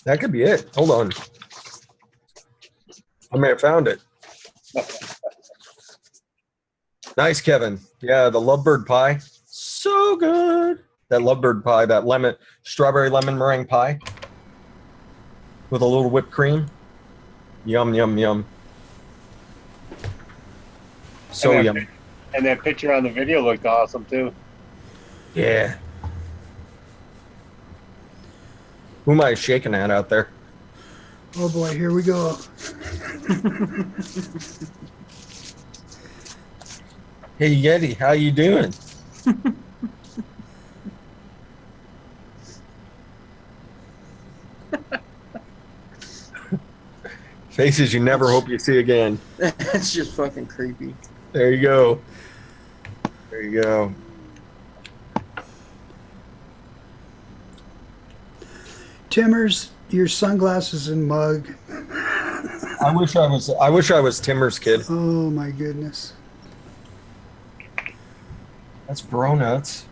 That could be it. Hold on. I may have found it. Nice, Kevin. Yeah, the Lovebird pie. So good. That Lovebird pie, that strawberry lemon meringue pie with a little whipped cream. Yum, yum, yum. So yum. And that picture on the video looked awesome, too. Yeah. Who am I shaking at out there? Oh boy, here we go. Hey Yeti, how you doing? Faces you never hope you see again. That's just fucking creepy. There you go. There you go. Timmers, your sunglasses and mug. I wish I was Timmer's kid. Oh my goodness. That's bro nuts.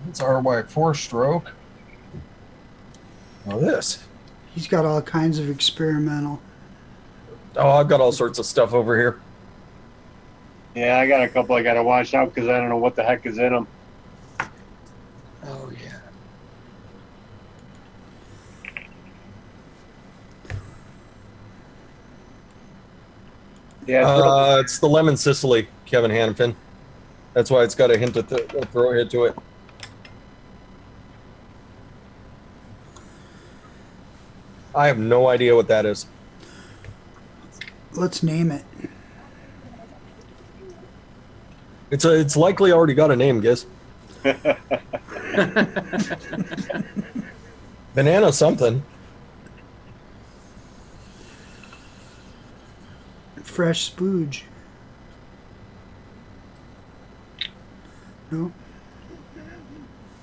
It's RY4 stroke. Oh, this. He's got all kinds of experimental. Oh, I've got all sorts of stuff over here. Yeah, I got a couple I got to watch out because I don't know what the heck is in them. Oh yeah. Yeah, It's the lemon Sicily, Kevin Hanifin. That's why it's got a hint of throw hit to it. I have no idea what that is. Let's name it. It's likely already got a name, Giz. Banana something. Fresh spooge. No?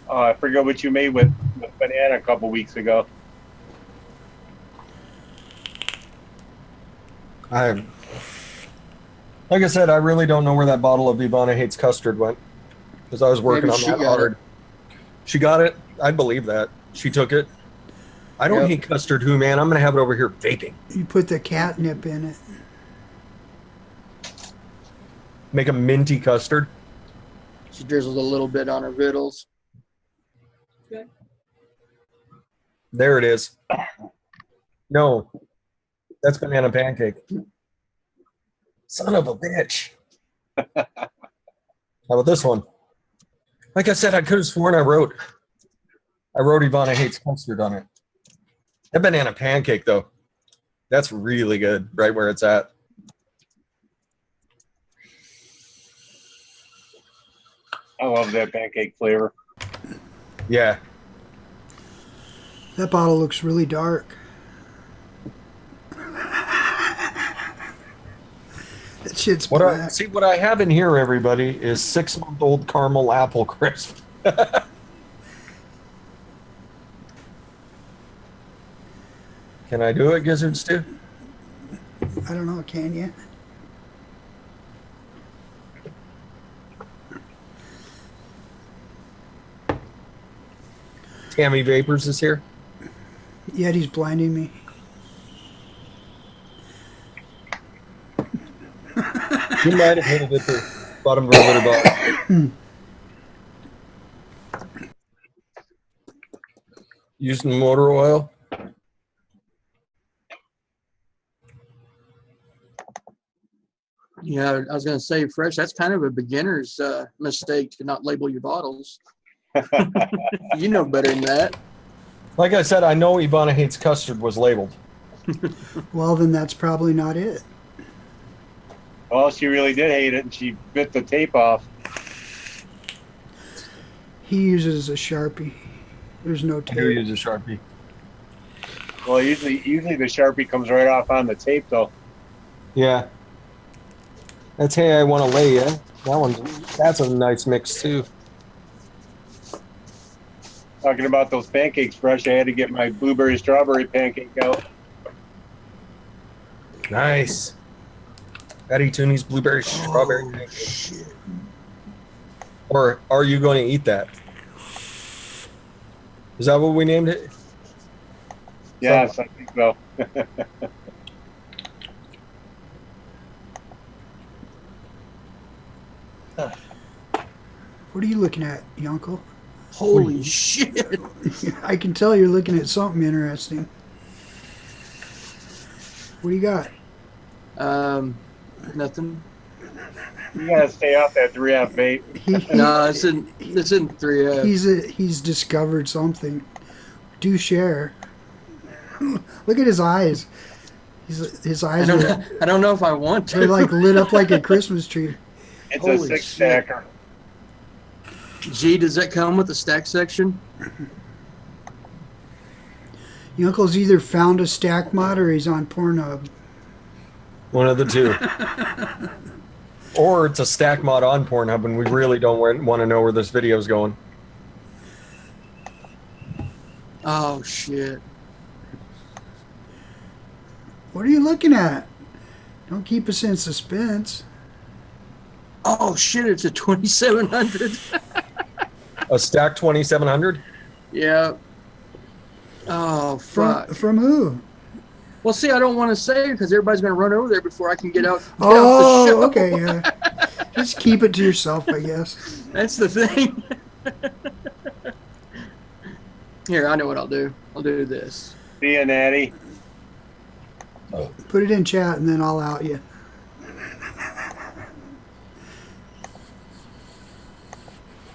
oh, I forgot what you made with banana a couple weeks ago. Like I said, I really don't know where that bottle of Ivana Hates Custard went because I was working Maybe on that hard. She got it. I believe that. She took it. I don't hate custard, who, man. I'm going to have it over here vaping. You put the catnip in it. Make a minty custard. She drizzled a little bit on her vittles. There it is. No, that's banana pancake. Son of a bitch. How about this one? Like I said, I could have sworn I wrote Ivana hates custard on it. That banana pancake, though, that's really good, right where it's at. I love that pancake flavor. Yeah. That bottle looks really dark. That shit's black. See, what I have in here, everybody, is 6-month-old caramel apple crisp. Can I do it, Gizzard Stew? I don't know, can you? Tammy Vapors is here. Yet he's blinding me. You might have hit it at the bottom of our litter box. Using motor oil. Yeah, I was going to say, Fresh, that's kind of a beginner's mistake to not label your bottles. You know better than that. Like I said, I know Ivana hates custard was labeled. Well, then that's probably not it. Well, she really did hate it, and she bit the tape off. He uses a Sharpie. There's no I tape. do use a Sharpie. Well, usually the Sharpie comes right off on the tape, though. Yeah. That's Hey, I Want to Lay Ya. That's a nice mix, too. Talking about those pancakes, Fresh, I had to get my blueberry strawberry pancake out. Nice. Patty Tooney's blueberry strawberry pancake. Shit. Or are you going to eat that? Is that what we named it? Yes, I think so. What are you looking at, Yunkel? Holy shit. I can tell you're looking at something interesting. What do you got? Nothing. You gotta stay off that 3F bait. No, it's in 3F. He's discovered something. Do share. Look at his eyes. His eyes are I don't know if I want to. they're like lit up like a Christmas tree. It's Holy a 6 shit. stacker. G, does that come with the stack section? Yuncle's either found a stack mod or he's on Pornhub. One of the two. Or it's a stack mod on Pornhub and we really don't want to know where this video is going. Oh shit. What are you looking at? Don't keep us in suspense. Oh shit, it's a 2700. A stack 2700? Yeah. Oh fuck. From who? Well, see, I don't want to say because everybody's going to run over there before I can get out. Get Oh, off the show. okay, yeah. Just keep it to yourself, I guess. That's the thing. Here, I know what I'll do. I'll do this. See ya, Natty. Put it in chat and then I'll out you.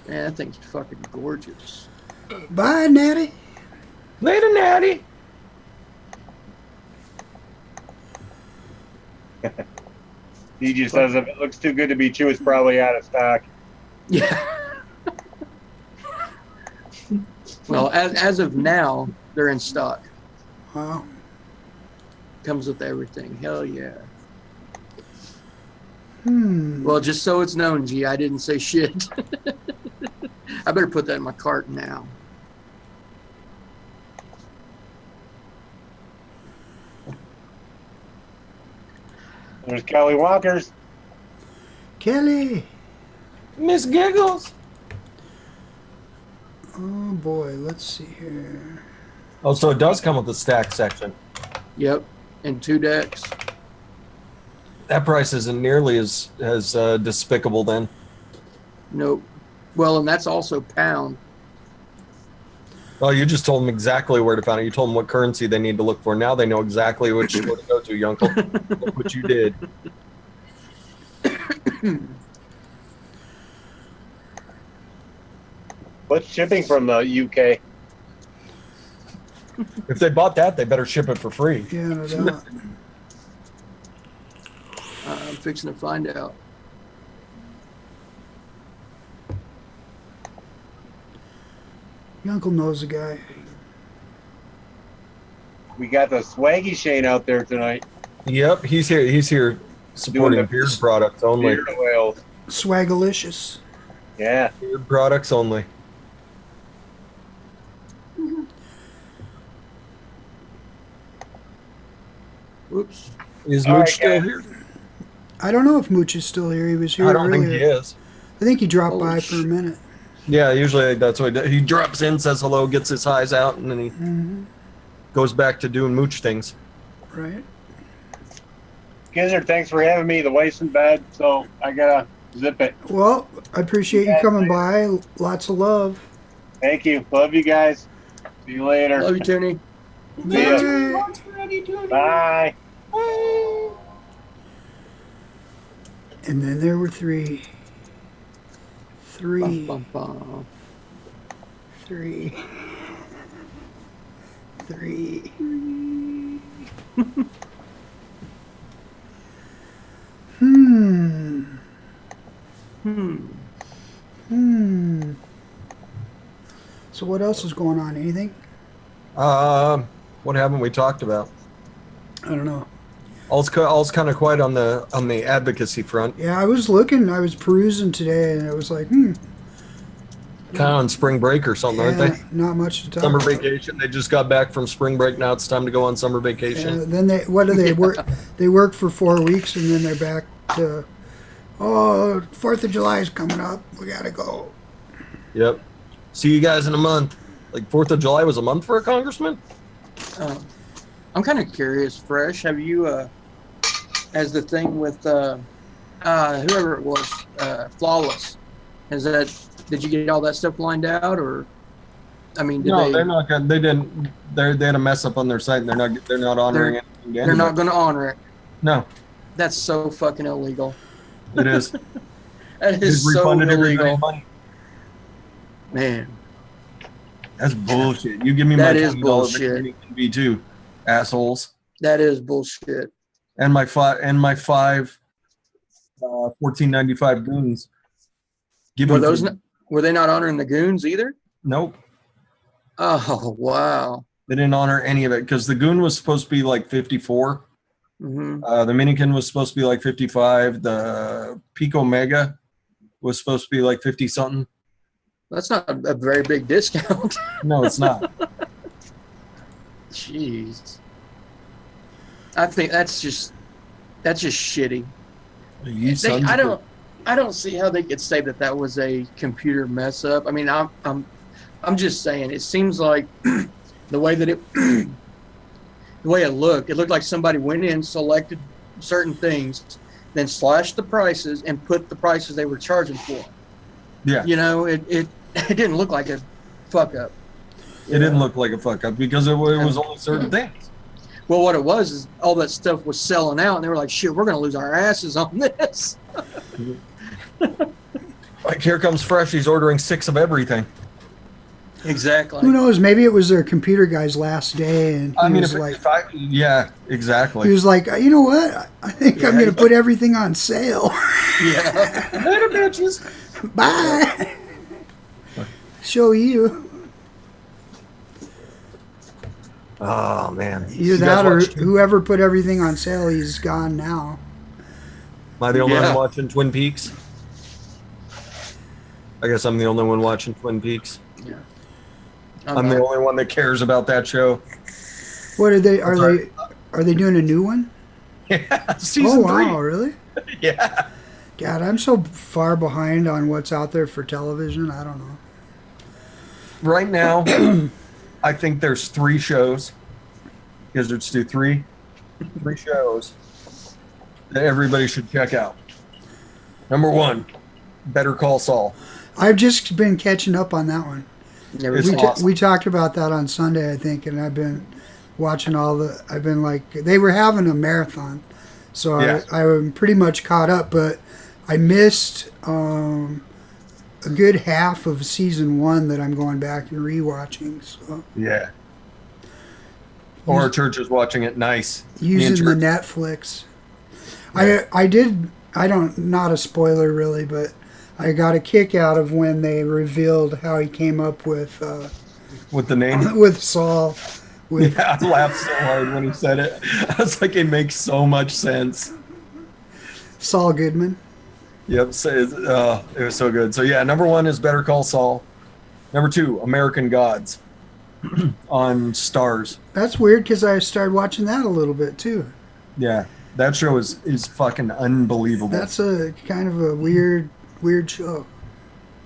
Man, that thing's fucking gorgeous. Bye, Natty. Later, Natty. He just says if it looks too good to be true, it's probably out of stock. Yeah. Well, as of now, they're in stock. Wow. Comes with everything. Hell yeah. Hmm. Well, just so it's known, G, I didn't say shit. I better put that in my cart now. There's Kelly Walkers. Kelly. Miss Giggles. Oh boy, let's see here. Oh, so it does come with the stack section. Yep, and 2 decks. That price isn't nearly as despicable then. Nope. Well, and that's also pound. Oh, you just told them exactly where to find it. You told them what currency they need to look for. Now they know exactly which store to go to, Yunkel. Look what you did. What's shipping from the UK? If they bought that, they better ship it for free. Yeah, no doubt. I'm fixing to find out. Your uncle knows a guy. We got the Swaggy Shane out there tonight. Yep, he's here. He's here supporting Doing the- beard products only. Beard oils. Swagalicious. Yeah. Beard products only. Whoops. Is All Mooch right, still guys. here? I don't know if Mooch is still here. He was here I don't earlier. think he is. I think he dropped Holy by for a shit. minute. Yeah, usually that's what he does. He drops in, says hello, gets his highs out, and then he goes back to doing Mooch things. Right. Gizzard, thanks for having me. The wife's in bed, so I gotta zip it. Well, I appreciate you Yeah, coming by. Lots of love. Thank you. Love you guys. See you later. Love you, Tony. See ya. Bye. Bye. And then there were three. Three. Bum, bum, bum. Three. Three. Hmm. So what else is going on? Anything? What haven't we talked about? I don't know. All's kind of quiet on the advocacy front. Yeah, I was looking. I was perusing today, and it was like, Kind of on spring break or something, aren't yeah, they? not much to talk Summer about. vacation. They just got back from spring break. Now it's time to go on summer vacation. Then what do they work? They work for 4 weeks, and then they're back to, 4th of July is coming up. We gotta go. Yep. See you guys in a month. Like 4th of July was a month for a congressman? I'm kind of curious, Fresh. Have you, as the thing with whoever it was, Flawless, did you get all that stuff lined out, or? I mean, No, they're not gonna. They didn't. They had a mess up on their site, and they're not honoring it. They're not going to honor it. No, That's so fucking illegal. it is. That He's is so refunded everybody illegal, money. man. That's bullshit. You give me That my is $20 bullshit. Bitcoin can be too, assholes. That is bullshit. And my five 1495 goons. Give Were them those? to- Were they not honoring the goons either? Nope. Oh wow. They didn't honor any of it because the goon was supposed to be like 54. Hmm. The Minikin was supposed to be like 55. The Pico Mega was supposed to be like 50 something. That's not a very big discount. No, it's not. Jeez. I think that's just shitty. You sons I of don't see how they could say that was a computer mess up. I mean, I'm just saying. It seems like the way that the way it looked like somebody went in, selected certain things, then slashed the prices and put the prices they were charging for. Yeah. You know, it didn't look like a fuck up. It didn't look like a fuck up because it was only certain things. Well, what it was is all that stuff was selling out, and they were like, "Shit, we're gonna lose our asses on this." Like, here comes Fresh. He's ordering 6 of everything. Exactly. Who knows? Maybe it was their computer guy's last day, and I he mean, was yeah, exactly. he was like, you know what? I think I'm Yeah. going to put everything on sale. Yeah. Later, bitches. Bye. Show you. Oh man. Either You guys that or watched- whoever put everything on sale, he's gone now. Am I the only Yeah. one watching Twin Peaks? I guess I'm the only one watching Twin Peaks. I'm the only one that cares about that show. What are they? That's right. Are they doing a new one? Yeah, season Oh wow, 3. really? Yeah. God, I'm so far behind on what's out there for television. I don't know. Right now, I think there's 3 shows. Gizzards do 3 shows that everybody should check out. Number 1, Better Call Saul. I've just been catching up on that one. Never It's seen awesome. We talked about that on Sunday, I think, and I've been watching I've been like, they were having a marathon, so Yeah. I'm pretty much caught up, but I missed a good half of season 1 that I'm going back and rewatching. So Yeah. Or Church is watching it. Nice. Me and using the Church. Netflix. Yeah. Not a spoiler really, but I got a kick out of when they revealed how he came up with With the name. with Saul. With Yeah, I laughed so hard when he said it. I was like, it makes so much sense. Saul Goodman. Yep, so it was so good. So yeah, number 1 is Better Call Saul. Number 2, American Gods on Stars. That's weird because I started watching that a little bit too. Yeah, that show is fucking unbelievable. That's a kind of a weird show.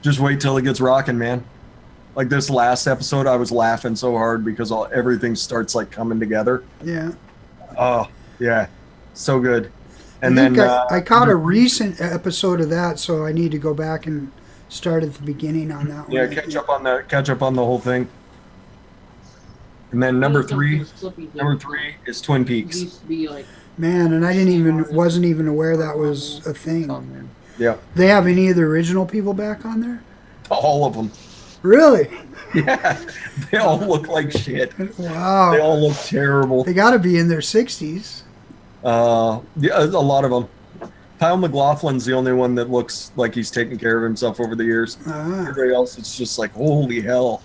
Just wait till it gets rocking, man. Like this last episode, I was laughing so hard because everything starts like coming together. Yeah. Oh yeah, so good. And I think then I caught a recent episode of that, so I need to go back and start at the beginning on that one. yeah, catch up on the whole thing. And then number 3 is Twin Peaks. Used to be like Man, and I wasn't even aware that was a thing. Oh, man. Yeah, They have any of the original people back on there? all of them. Really? Yeah, they all look like shit. Wow. They all look terrible. They got to be in their 60s. Yeah, a lot of them. Kyle MacLachlan's the only one that looks like he's taken care of himself over the years. Ah, Everybody else, it's just like, holy hell.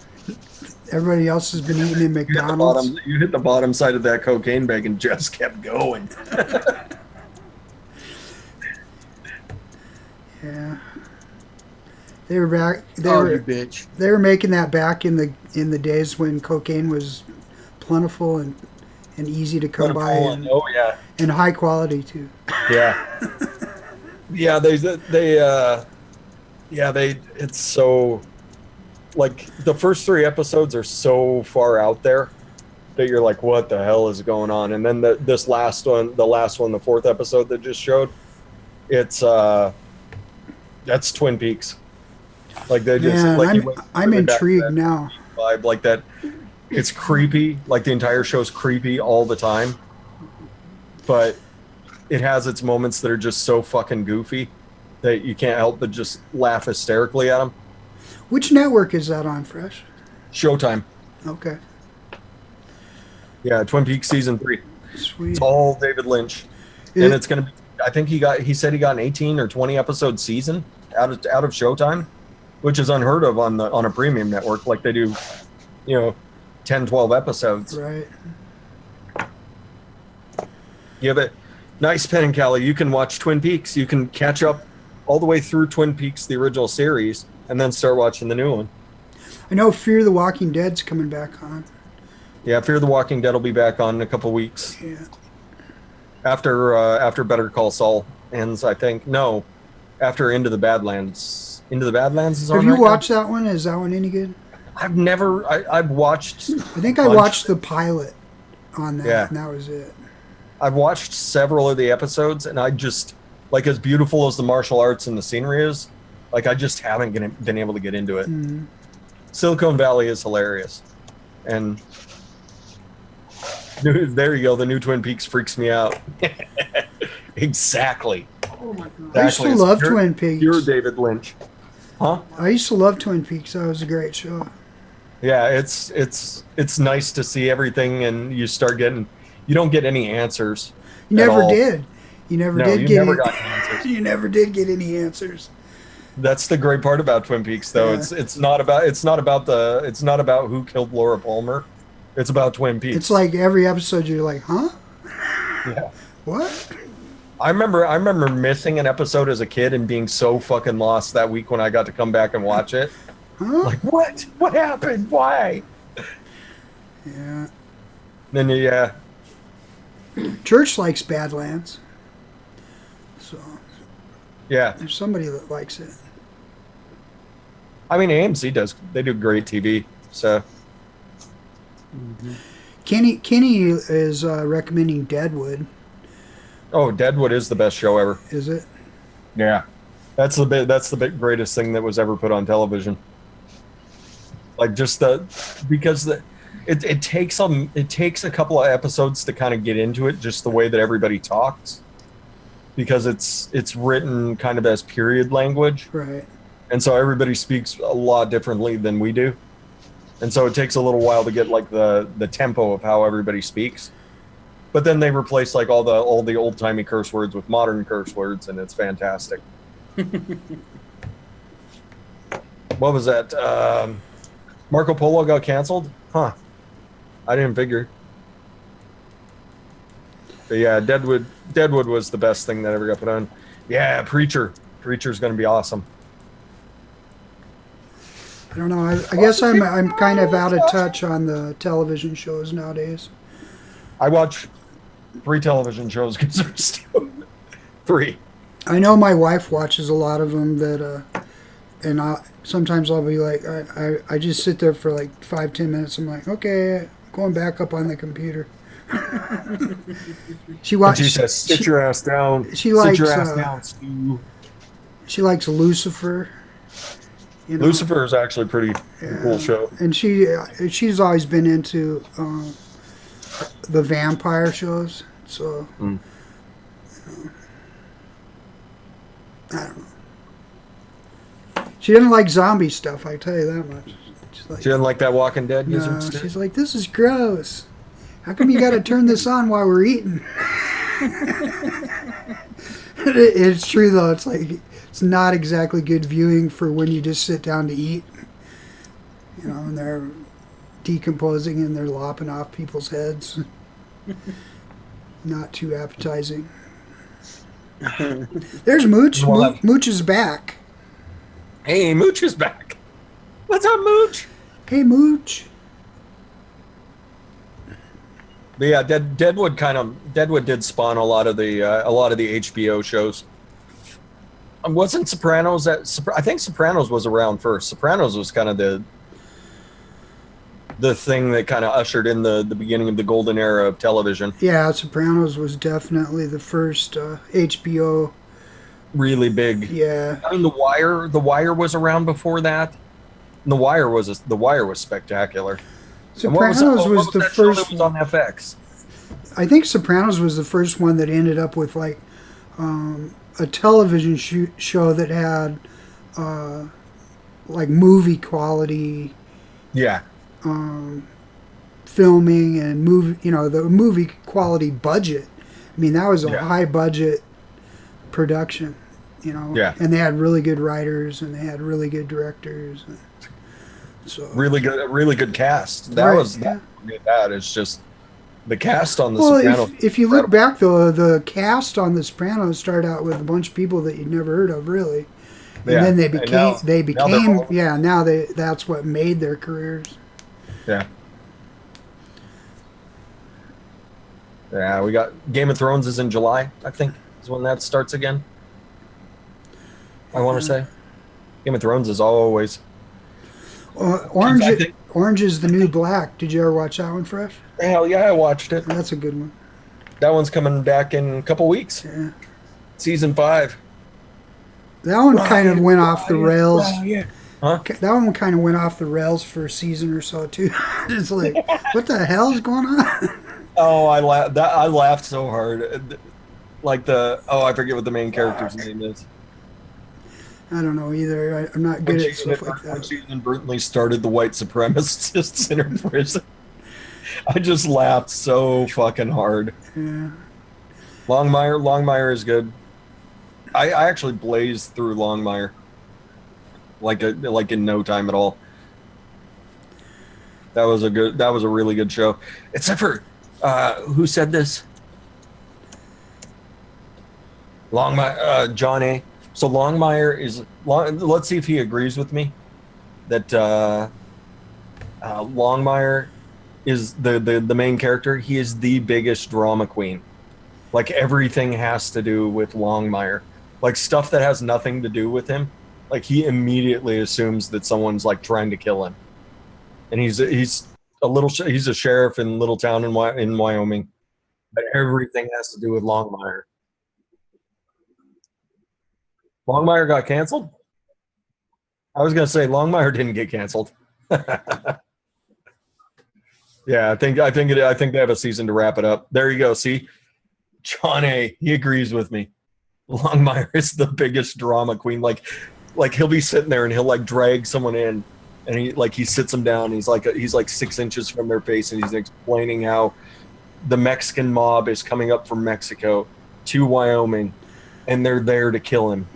everybody else has been eating in You hit, the McDonald's. bottom, you hit the bottom side of that cocaine bag and just kept going. Yeah. They were back. They Oh, were you bitch. They were making that back in the days when cocaine was plentiful and easy to come by Oh yeah, and high quality too. yeah, yeah. It's so like the first 3 episodes are so far out there that you're like, what the hell is going on? And then the last one, the 4th episode that just showed, it's that's Twin Peaks. Like they just Man, like you went I'm really back to intrigued that now. vibe like that. It's creepy, like the entire show's creepy all the time, but it has its moments that are just so fucking goofy that you can't help but just laugh hysterically at them. Which network is that on, Fresh? Showtime. Okay, Yeah, Twin Peaks season 3. sweet. It's all David Lynch. And it's gonna be, I think he said he got an 18 or 20 episode season out of Showtime, which is unheard of on a premium network. Like they do, 10, 12 episodes. Right. Yeah, but nice, Penn and Callie. You can watch Twin Peaks. You can catch up all the way through Twin Peaks, the original series, and then start watching the new one. I know Fear the Walking Dead's coming back on. Yeah, Fear the Walking Dead will be back on in a couple weeks Yeah. after Better Call Saul ends. I think no, after Into the Badlands. Into the Badlands is on. Have you right now? watched that one? Is that one any good? I've never. I've watched. I think I bunch- watched the pilot on that, Yeah. and that was it. I've watched several of the episodes, and I just like as beautiful as the martial arts and the scenery is. Like I just haven't been able to get into it. Mhm. Silicon Valley is hilarious, and there you go. The new Twin Peaks freaks me out. Exactly. oh my god. I used to It's love pure- Twin Peaks. Pure David Lynch. Huh? I used to love Twin Peaks. That was a great show. Yeah, it's nice to see everything, and you start getting. You don't get any answers. You at never all. did. You never No, did you get never any, got answers. You never did get any answers. That's the great part about Twin Peaks, though. Yeah. It's not about who killed Laura Palmer. It's about Twin Peaks. It's like every episode you're like, huh? Yeah. What? I remember missing an episode as a kid and being so fucking lost that week when I got to come back and watch it. Huh? Like, what? What happened? Why? Yeah. Then yeah, Church likes Badlands. So yeah. there's somebody that likes it. I mean, AMC does. They do great TV. So Kenny is recommending Deadwood. oh, Deadwood is the best show ever. Is it? Yeah, that's the greatest thing that was ever put on television. Like just it takes a couple of episodes to kind of get into it, just the way that everybody talks, because it's written kind of as period language, Right. and so everybody speaks a lot differently than we do, and so it takes a little while to get like the tempo of how everybody speaks. But then they replace like all the old timey curse words with modern curse words, and it's fantastic. What was that? Marco Polo got canceled? Huh. I didn't figure. But yeah, Deadwood was the best thing that ever got put on. Yeah, Preacher's going to be awesome. I don't know. I guess I'm kind of out of touch on the television shows nowadays. I watch 3 television shows because there's still 3. I know my wife watches a lot of them and sometimes I'll be like, I just sit there for like 5-10 minutes. I'm like, okay, going back up on the computer. She says, sit your ass down. She likes, sit your ass down, Stu. She likes Lucifer. You know? Lucifer is actually pretty cool show. And she's always been into the vampire shows. So, I don't know. She didn't like zombie stuff, I tell you that much. She didn't like that Walking Dead No, she's like, this is gross. How come you got to turn this on while we're eating? It's true, though. It's like, it's not exactly good viewing for when you just sit down to eat. You know, and they're decomposing and they're lopping off people's heads. Not too appetizing. There's Mooch. Mooch is back. Hey, Mooch is back. What's up, Mooch? Hey, Mooch. But yeah, Deadwood did spawn a lot of the HBO shows. Wasn't Sopranos I think Sopranos was around first. Sopranos was kind of the thing that kind of ushered in the beginning of the golden era of television. Yeah, Sopranos was definitely the first HBO. Really big. Yeah. I mean, The Wire was around before that. And The Wire was spectacular. Sopranos was the first show that was on FX. I think Sopranos was the first one that ended up with like a television show that had like movie quality. Yeah. Filming and the movie quality budget. I mean, that was a high budget production, Yeah. And they had really good writers and they had really good directors. So really good cast. That it's just the cast on the Sopranos. If you look back though, the cast on the Sopranos started out with a bunch of people that you'd never heard of, really. And then they became that's what made their careers. Yeah. Yeah, we got Game of Thrones is in July, I think, is when that starts again. I want to say. Game of Thrones is always. Orange is the New Black. Did you ever watch that one, Fresh? Hell yeah, I watched it. That's a good one. That one's coming back in a couple weeks. Yeah. Season 5. That one kind of went off the rails. Huh? That one kind of went off the rails for a season or so too. It's like, what the hell is going on? Oh, I laughed so hard. Like I forget what the main character's name is. I don't know either. I'm not good at stuff like that. When she inadvertently started the white supremacists in her prison. I just laughed so fucking hard. Yeah. Longmire is good. I actually blazed through Longmire. Like in no time at all. That was a really good show. Except for who said this? Longmire, John A. So Longmire is let's see if he agrees with me that Longmire is the main character. He is the biggest drama queen. Like everything has to do with Longmire. Like stuff that has nothing to do with him. Like he immediately assumes that someone's like trying to kill him. And he's a sheriff in a little town in Wyoming. But everything has to do with Longmire. Longmire got canceled? I was gonna say Longmire didn't get canceled. Yeah, I think they have a season to wrap it up. There you go. See, John A. He agrees with me. Longmire is the biggest drama queen. Like like he'll be sitting there and he'll like drag someone in, and he sits them down. He's like 6 inches from their face, and he's explaining how the Mexican mob is coming up from Mexico to Wyoming, and they're there to kill him.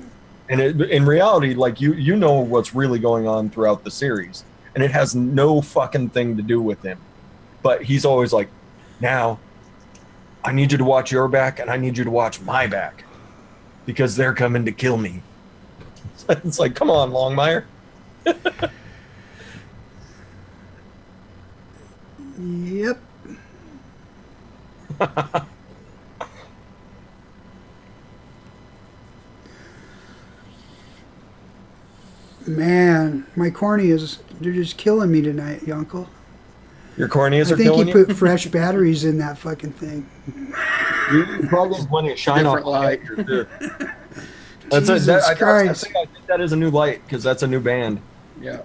And in reality, like you know what's really going on throughout the series, and it has no fucking thing to do with him. But he's always like, now, I need you to watch your back, and I need you to watch my back, because they're coming to kill me. It's like, come on, Longmire. Yep. Man, my corneas, they're just killing me tonight, Uncle. Your corneas I are think killing he you? put fresh batteries in that fucking thing. You probably have plenty of shine off Different light. the too. Jesus I Christ. think that is a new light, because that's a new band. Yeah.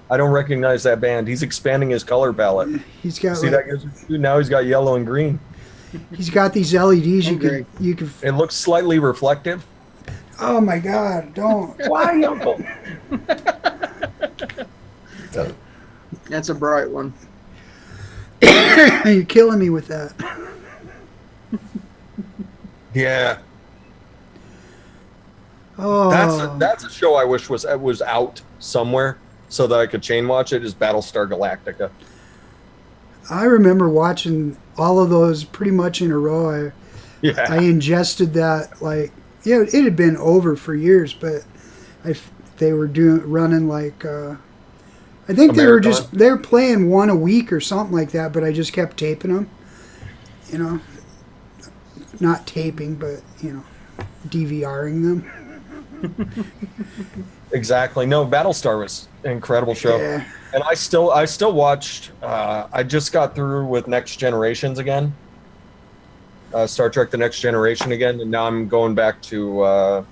I don't recognize that band. He's expanding his color palette. He's got See like, that Gizzard? Now he's got yellow and green. he's got these LEDs Okay. you can It looks slightly reflective. oh my god, don't. Why, Uncle? That's a bright one. You're killing me with that. Yeah, Oh, that's a show I wish was out somewhere so that I could chain watch it. Is Battlestar Galactica. I remember watching all of those pretty much in a row. Yeah, I ingested that like it had been over for years, but they were running like I think they're playing one a week or something like that. But I just kept taping them, you know, not taping, but you know, DVRing them. exactly. No, Battlestar was an incredible show. Yeah. And I still watched. I just got through with Next Generations again, Star Trek: The Next Generation again, and now I'm going back to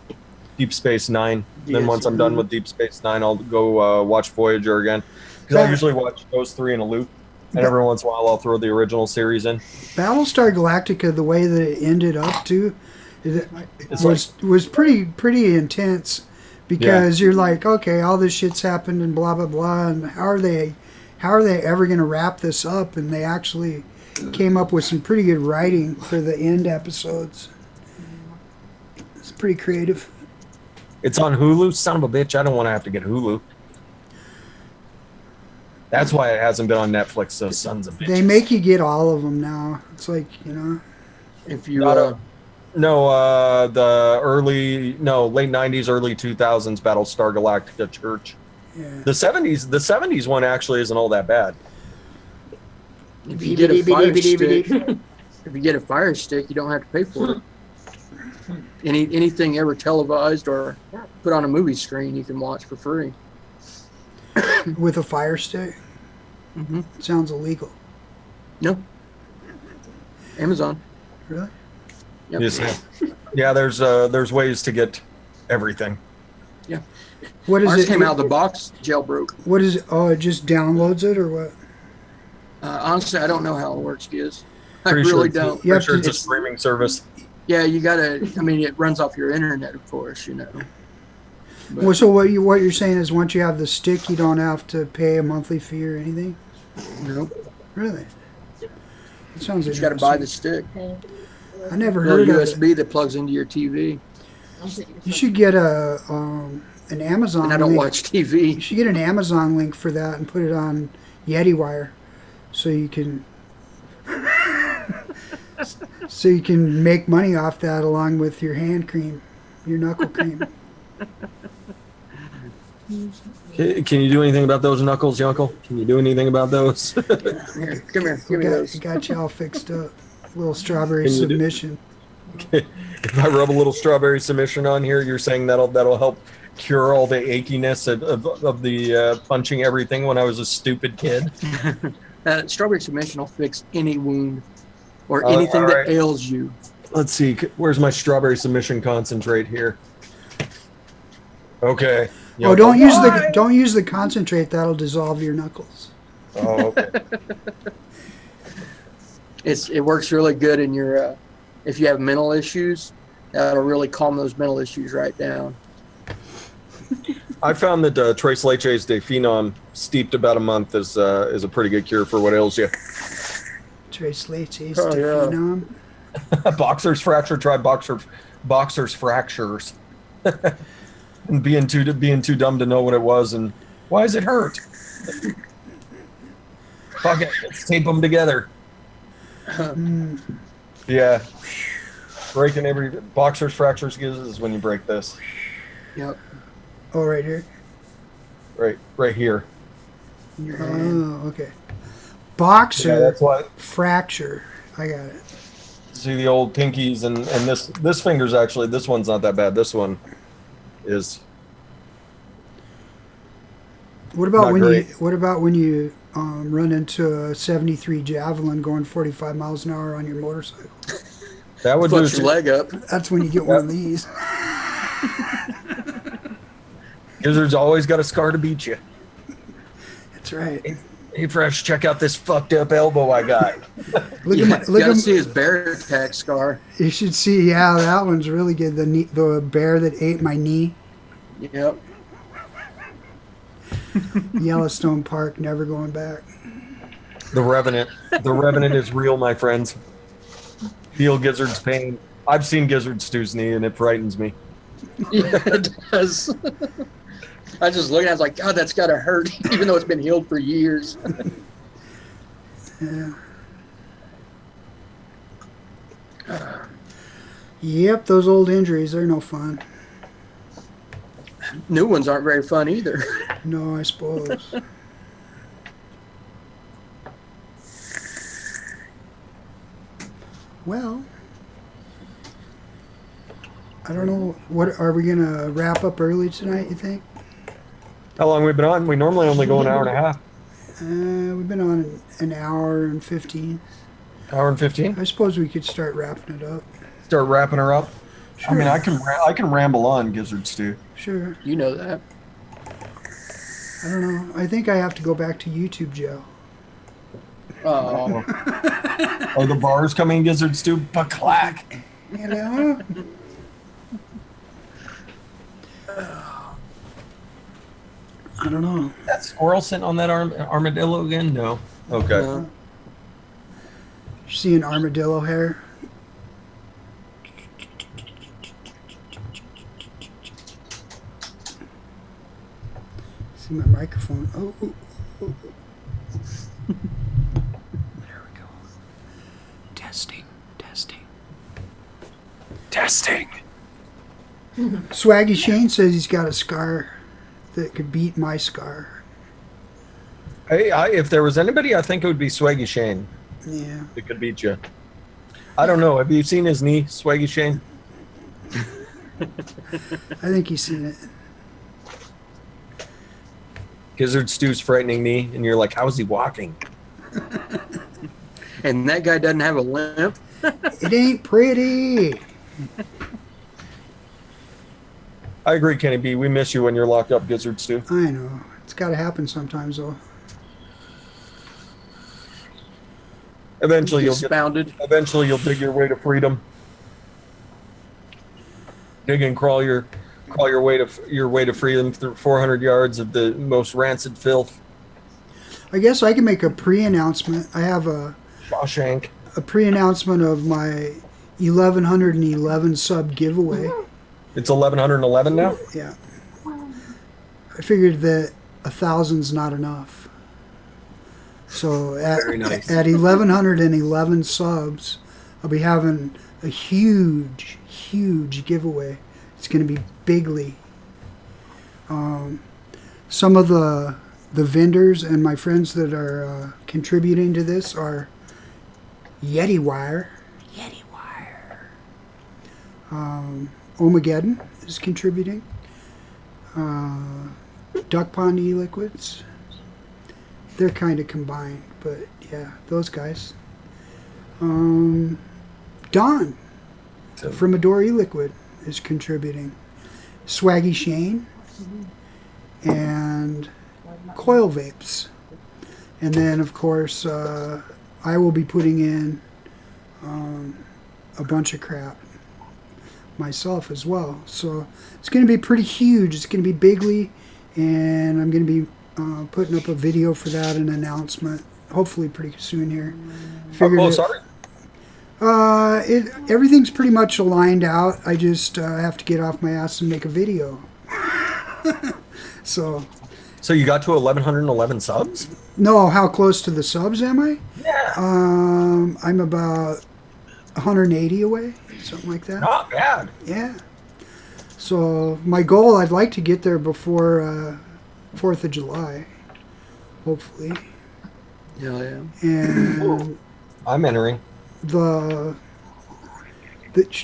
Deep Space Nine. Then Yes. once I'm done with Deep Space Nine, I'll go watch Voyager again, because I usually watch those three in a loop, and every once in a while I'll throw the original series in. Battlestar Galactica, the way that it ended up to, It's was pretty intense, because you're like, okay, all this shit's happened and blah blah blah, and how are they ever going to wrap this up? And they actually came up with some pretty good writing for the end episodes. It's pretty creative. It's on Hulu. Son of a bitch! I don't want to have to get Hulu. That's why it hasn't been on Netflix. Those sons of bitches. They make you get all of them now. It's like, you know, If you Not a- No, the late '90s, early 2000s Battlestar Galactica Church. yeah. The '70s one actually isn't all that bad. if you get a fire stick, if you get a fire stick, you don't have to pay for it. Anything ever televised or put on a movie screen, you can watch for free. With a fire stick. Mm-hmm. Sounds illegal. No. Amazon. Really? Yep. Yeah, there's ways to get everything. What is Ours it? came out of the box, jailbroke. What is it? Oh, it just downloads it or what? Honestly, I don't know how it works, Giz. I Pretty really sure don't. You have Pretty sure to- it's a streaming service. Yeah, you gotta. I mean, it runs off your internet, of course. You know. But Well, so what you're saying is once you have the stick, you don't have to pay a monthly fee or anything? nope. Really? That sounds You interesting. gotta buy the stick. I never No heard of it. USB that plugs into your TV. You should get an Amazon And I don't link. watch TV. You should get an Amazon link for that and put it on Yeti Wire, so you can make money off that along with your hand cream, your knuckle cream. Can you do anything about those knuckles, Uncle? Can you do anything about those? Here, come here. Give me those. Got you all fixed up. Little strawberry Can you do- submission. If I rub a little strawberry submission on here, you're saying that'll help cure all the achiness of the punching everything when I was a stupid kid? Strawberry submission will fix any wound or Oh, anything all right. that ails you. Let's see. Where's my strawberry submission concentrate here? Okay. Oh, don't use the concentrate. That'll dissolve your knuckles. Oh, okay. It works really good in your if you have mental issues. That'll really calm those mental issues right down. I found that Tres Leches de Phenom steeped about a month is a pretty good cure for what ails you. Tres leches Oh, de yeah. phenom. Boxer's fracture. Try boxer's fractures. And being too dumb to know what it was and why does it hurt? Fuck it, let's tape them together. Yeah, breaking every boxer's fractures is when you break this. Yep. Oh, right here. Right here. In your hand. Oh, okay. Boxer Yeah, that's why. fracture. I got it. See the old pinkies and this finger's actually, this one's not that bad. This one is. What about Not when great. you run into a 73 Javelin going 45 miles an hour on your motorcycle? That would do Fucks your too. leg up. That's when you get one of these. Gizzard's always got a scar to beat you. That's right. Hey, Fresh, check out this fucked up elbow I got. Look Yeah, at my, you look gotta at see his bear attack scar. You should see. Yeah, that one's really good. The bear that ate my knee. Yep. Yellowstone Park, never going back. The Revenant. The Revenant is real, my friends. Feel Gizzard's pain. I've seen Gizzard Stew's knee, and it frightens me. Yeah, it does. I was just looking at it, I was like, God, that's gotta hurt, even though it's been healed for years. Yeah. Yep, those old injuries, they're no fun. New ones aren't very fun either. No, I suppose. Well, I don't know. What are we gonna wrap up early tonight? You think? How long we been on? We normally only go an hour and a half. We've been on an hour and 15. Hour and 15. I suppose we could start wrapping it up. Start wrapping her up. Sure. I mean, I can ramble on, Gizzard Stew. Sure. You know that. I don't know. I think I have to go back to YouTube jail. Oh, Are the bars coming, Gizzard Stew? Ba-clack. Hello? I don't know. That squirrel sitting on that armadillo again? No. Okay. no. You see an armadillo hair? See my microphone. Oh, oh, oh, oh. There we go. Testing. Swaggy Shane says he's got a scar that could beat my scar. Hey, if there was anybody, I think it would be Swaggy Shane. Yeah. That could beat you. I don't know. Have you seen his knee, Swaggy Shane? I think he's seen it. Gizzard Stew's frightening knee, and you're like, how is he walking? And that guy doesn't have a limp. It ain't pretty. I agree, Kenny B. We miss you when you're locked up, Gizzard Stew. I know. It's got to happen sometimes, though. Eventually, Expounded. Eventually, you'll dig your way to freedom. Dig and crawl your way to freedom through 400 yards of the most rancid filth. I guess I can make a pre-announcement. I have a Shawshank. pre-announcement of my 1111 sub giveaway. It's 1111 now. Yeah. I figured that 1,000's not enough. So Very nice. at 1111 subs, I'll be having a huge giveaway. It's going to be bigly. Some of the vendors and my friends that are contributing to this are Yeti Wire. OHMAGEDDON is contributing. Duck Pond E-Liquids. They're kind of combined, but yeah, those guys. Don from Adore E-Liquid is contributing. Swaggy Shane and Coil Vapes. And then, of course, I will be putting in a bunch of crap myself as well. So it's going to be pretty huge. It's going to be bigly. and I'm going to be putting up a video for that, an announcement, hopefully pretty soon here. Sorry. Everything's pretty much aligned out. I just have to get off my ass and make a video. So So you got to 1,111 subs? no, how close to the subs am I? Yeah. I'm about 180 away, something like that. Not bad. Yeah. So my goal, I'd like to get there before 4th of July, hopefully. Yeah. And I'm entering. the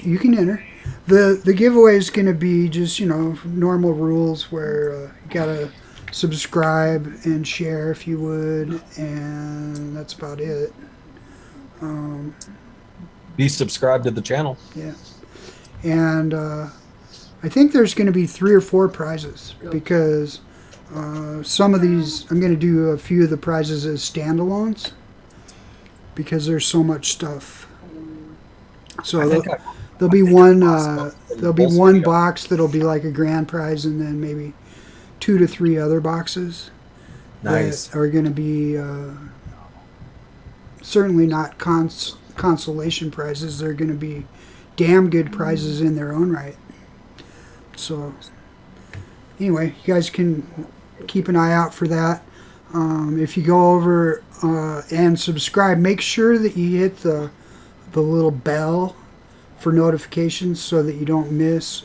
you can enter. The giveaway is going to be just, normal rules where you got to subscribe and share if you would, and that's about it. Be subscribed to the channel. Yeah. And I think there's going to be 3 or 4 prizes because some of these, I'm going to do a few of the prizes as standalones because there's so much stuff. So there'll be one box that'll be like a grand prize, and then maybe 2 to 3 other boxes Nice. that are going to be certainly not consolation prizes. They're going to be damn good prizes in their own right. So anyway, you guys can keep an eye out for that. If you go over and subscribe, make sure that you hit the little bell for notifications so that you don't miss,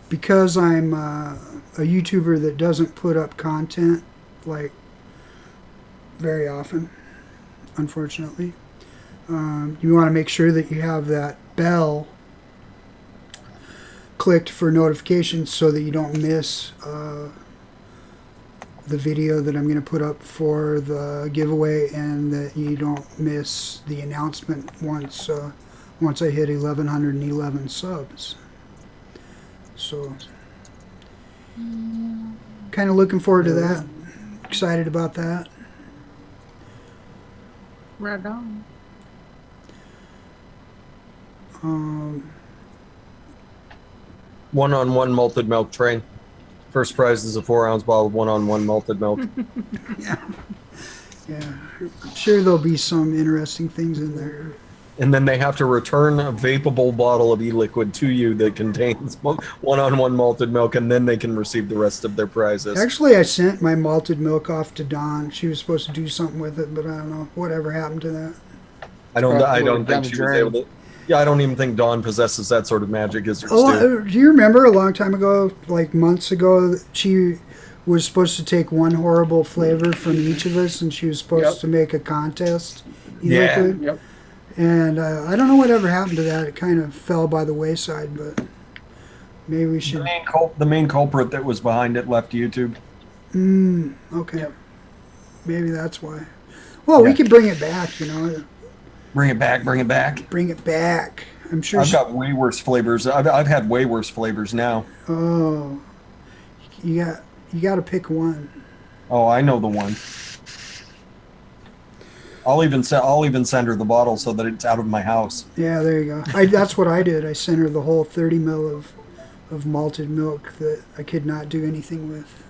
because I'm a YouTuber that doesn't put up content like very often, unfortunately. You want to make sure that you have that bell clicked for notifications so that you don't miss the video that I'm going to put up for the giveaway, and that you don't miss the announcement once I hit 1,111 subs. So kind of looking forward to that. Excited about that. Right on. One-on-one malted milk train. First prize is a 4-ounce bottle of one-on-one malted milk. Yeah. I'm sure there'll be some interesting things in there. And then they have to return a vapable bottle of e-liquid to you that contains one-on-one malted milk, and then they can receive the rest of their prizes. Actually, I sent my malted milk off to Dawn. She was supposed to do something with it, but I don't know. Whatever happened to that? I don't Down think the she was drain. able to. Yeah, I don't even think Dawn possesses that sort of magic as her stew. Oh, do you remember a long time ago, like months ago, she was supposed to take one horrible flavor from each of us, and she was supposed to make a contest? Yeah. E-liquid? Yep. And I don't know whatever happened to that. It kind of fell by the wayside, but maybe we should. The main culprit that was behind it left YouTube. Okay. Yep. Maybe that's why. Well, we Yeah. could bring it back, Bring it back, bring it back. Bring it back. I'm sure. I've got way worse flavors. I've had way worse flavors now. Oh, you got to pick one. Oh, I know the one. I'll even send her the bottle so that it's out of my house. Yeah, there you go. That's what I did. I sent her the whole 30 ml of malted milk that I could not do anything with.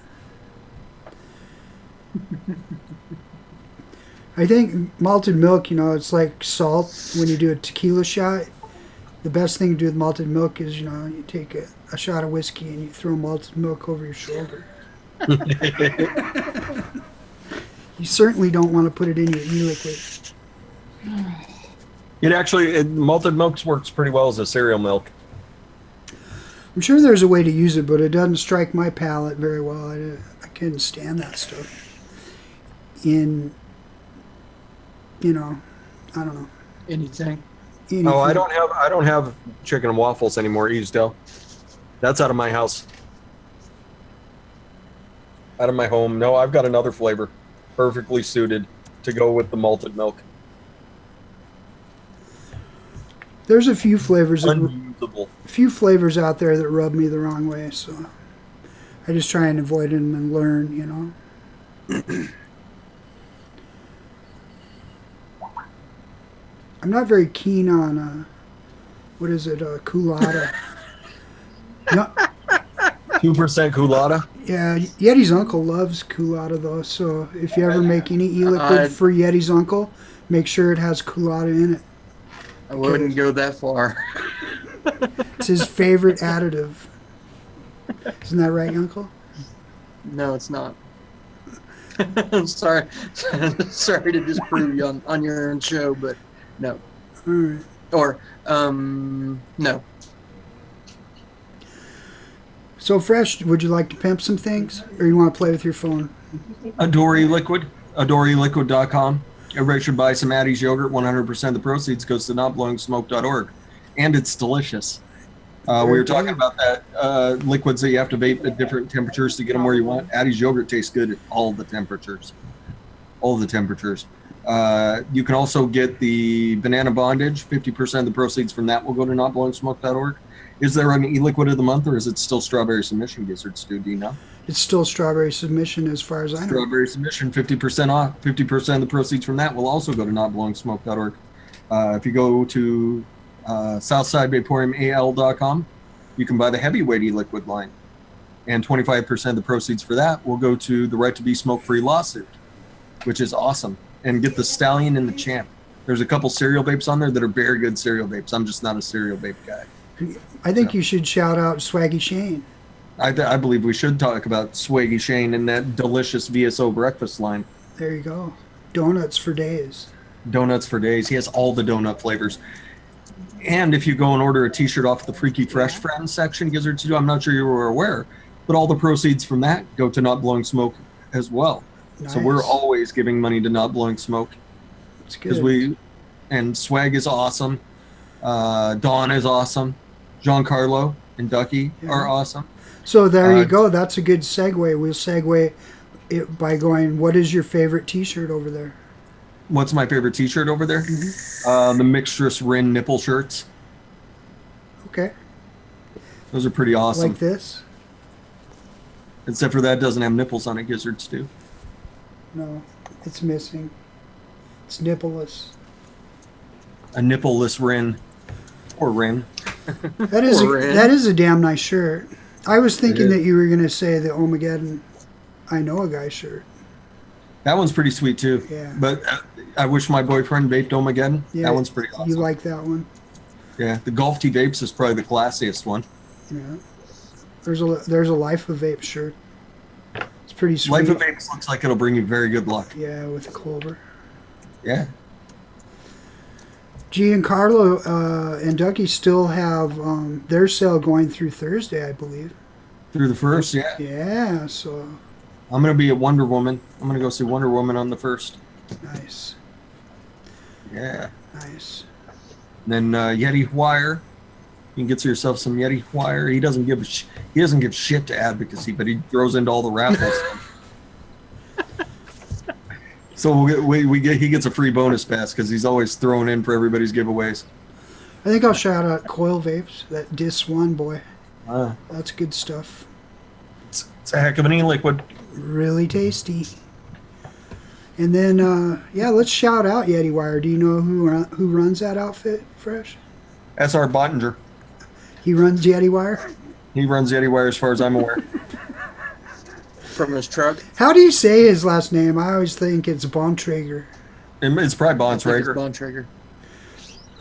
I think malted milk, it's like salt when you do a tequila shot. The best thing to do with malted milk is, you take a shot of whiskey and you throw malted milk over your shoulder. You certainly don't want to put it in your e-liquid. Malted milk works pretty well as a cereal milk. I'm sure there's a way to use it, but it doesn't strike my palate very well. I couldn't stand that stuff. I don't know. Anything. Oh, I don't have chicken and waffles anymore, Easdale. That's out of my house. Out of my home. No, I've got another flavor. Perfectly suited to go with the malted milk. There's a few flavors Unusable. out there that rub me the wrong way, so I just try and avoid them and learn, I'm not very keen on culotta. No, 2% culotta? Yeah, Yeti's uncle loves Culotta though, so if you ever make any e-liquid for Yeti's uncle, make sure it has Culotta in it. I wouldn't go that far. It's his favorite additive. Isn't that right, Uncle? No, it's not. I'm sorry. Sorry to disprove you on your own show, but no. All right. Or, no. So, Fresh, would you like to pimp some things? Or you want to play with your phone? Adore Liquid, AdoreLiquid.com. Everybody should buy some Addie's yogurt. 100% of the proceeds goes to notblowingsmoke.org. And it's delicious. We were talking about that liquids that you have to vape at different temperatures to get them where you want. Addie's yogurt tastes good at all the temperatures. All the temperatures. You can also get the banana bondage. 50% of the proceeds from that will go to notblowingsmoke.org. Is there an e-liquid of the month, or is it still strawberry submission, Gizzard Stew? Do you know? It's still strawberry submission as far as I know. Strawberry submission, 50% off. 50% of the proceeds from that will also go to notblowingsmoke.org. If you go to SouthsideVaporiumAL.com, you can buy the heavyweight e-liquid line. And 25% of the proceeds for that will go to the Right to Be Smoke-Free lawsuit, which is awesome. And get the Stallion and the Champ. There's a couple cereal vapes on there that are very good cereal vapes. I'm just not a cereal vape guy. I think you should shout out Swaggy Shane. I believe we should talk about Swaggy Shane and that delicious VSO breakfast line. There you go. Donuts for days. Donuts for days. He has all the donut flavors. And if you go and order a t-shirt off the Freaky Fresh Friends section, Gizzard Stew, I'm not sure you were aware, but all the proceeds from that go to Not Blowing Smoke as well. Nice. So we're always giving money to Not Blowing Smoke. It's good. And Swag is awesome. Dawn is awesome. Giancarlo and Ducky are awesome. So there you go. That's a good segue. We'll segue it by going, what is your favorite t-shirt over there? What's my favorite t-shirt over there? Mm-hmm. The Mixtress Rin nipple shirts. Okay. Those are pretty awesome. Like this? Except for that, it doesn't have nipples on it, Gizzards do. No, it's missing. It's nippleless. A nippleless Rin. Or Rin. That is a damn nice shirt. I was thinking that you were going to say the OHMAGEDDON I Know a Guy shirt. That one's pretty sweet too. Yeah. But I wish my boyfriend vaped OHMAGEDDON. Yeah, that one's pretty awesome. You like that one? Yeah. The Golf Tee Vapes is probably the classiest one. Yeah. There's a Life of Vape shirt. It's pretty sweet. Life of Vapes looks like it'll bring you very good luck. Yeah, with a Clover. Yeah. Giancarlo and Ducky still have their sale going through Thursday, I believe. Through the 1st, yeah. Yeah, so. I'm going to be at Wonder Woman. I'm going to go see Wonder Woman on the 1st. Nice. Yeah. Nice. And then Yeti Wire. You can get yourself some Yeti Wire. He doesn't give shit to advocacy, but he throws into all the raffles. So he gets a free bonus pass because he's always throwing in for everybody's giveaways. I think I'll shout out Coil Vapes, that Dis One boy. That's good stuff. It's a heck of an e-liquid. Really tasty. And then, let's shout out Yeti Wire. Do you know who runs that outfit, Fresh? SR Bottinger. He runs Yeti Wire? He runs Yeti Wire as far as I'm aware. From his truck. How do you say his last name? I always think it's Bontrager. It's probably Bontrager. Bontrager.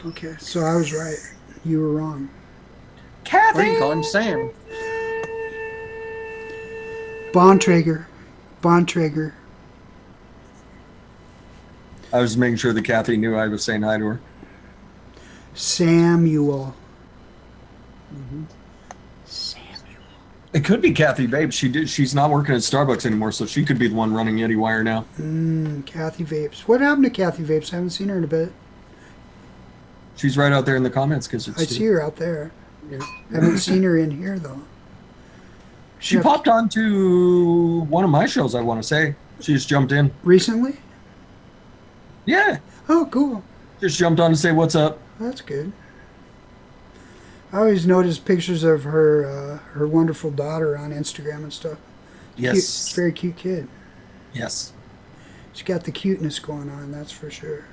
Okay, so I was right. You were wrong. Kathy! Or you can call him Sam. Bontrager. Bontrager. I was making sure that Kathy knew I was saying hi to her. Samuel. Mm-hmm. It could be Kathy Vapes. She's not working at Starbucks anymore, so she could be the one running Yeti Wire now. Kathy Vapes. What happened to Kathy Vapes? I haven't seen her in a bit. She's right out there in the comments. I see her out there. Yeah. I haven't seen her in here, though. She popped onto one of my shows, I want to say. She just jumped in. Recently? Yeah. Oh, cool. Just jumped on to say what's up. That's good. I always notice pictures of her wonderful daughter on Instagram and stuff. Yes. Very cute kid. Yes. She's got the cuteness going on, that's for sure.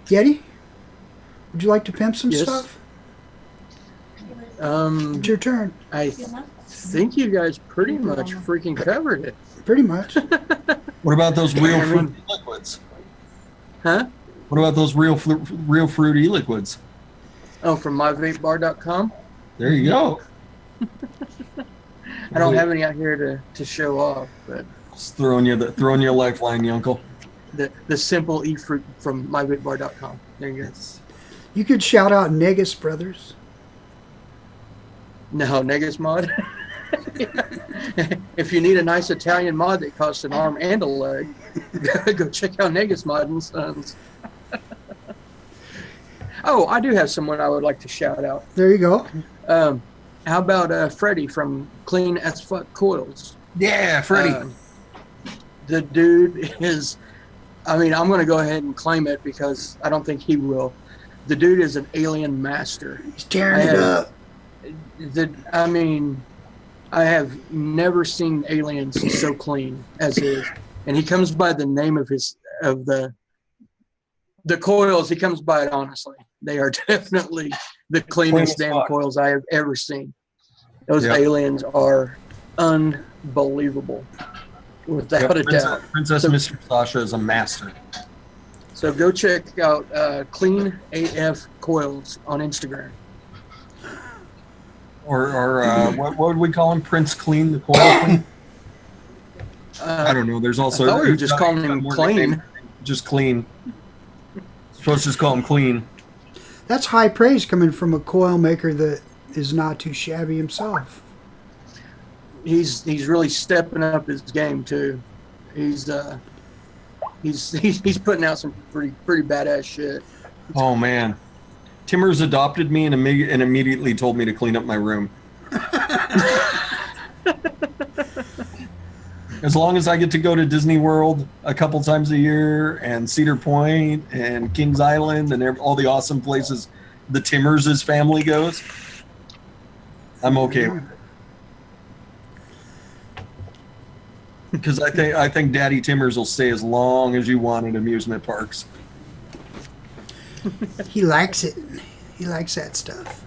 Yeti, would you like to pimp some stuff? It's your turn. I think you guys pretty much freaking covered it. Pretty much. What about those real I mean- fruity liquids? Huh? What about those real fruity liquids? Oh, from myvapebar.com? There you go. I don't have any out here to show off, but Just throwing you a lifeline, you uncle. the simple e-fruit from myvapebar.com. There you go. You could shout out Negus Brothers. No, Negus mod. If you need a nice Italian mod that costs an arm and a leg, go check out Negus Mod and Sons. Oh, I do have someone I would like to shout out. There you go. How about Freddie from Clean as Fuck Coils? Yeah, Freddie. The dude is, I mean, I'm going to go ahead and claim it because I don't think he will. The dude is an alien master. He's tearing it up. I mean, I have never seen aliens so clean as his. And he comes by the name of the coils. He comes by it honestly. They are definitely the cleanest damn coils I have ever seen. Those aliens are unbelievable, without a doubt. Princess Mr. Sasha is a master. So go check out Clean AF Coils on Instagram. Or what would we call him? Prince Clean, the coil clean? I don't know. There's also. I thought we were just calling him Clean. Just Clean. Supposed to just call him Clean. That's high praise coming from a coil maker that is not too shabby himself. He's really stepping up his game too. He's putting out some pretty badass shit. Oh man, Timmers adopted me and immediately told me to clean up my room. As long as I get to go to Disney World a couple times a year and Cedar Point and Kings Island and all the awesome places the Timmers' family goes, I'm okay with it. Because I think Daddy Timmers will stay as long as you want in amusement parks. He likes it. He likes that stuff.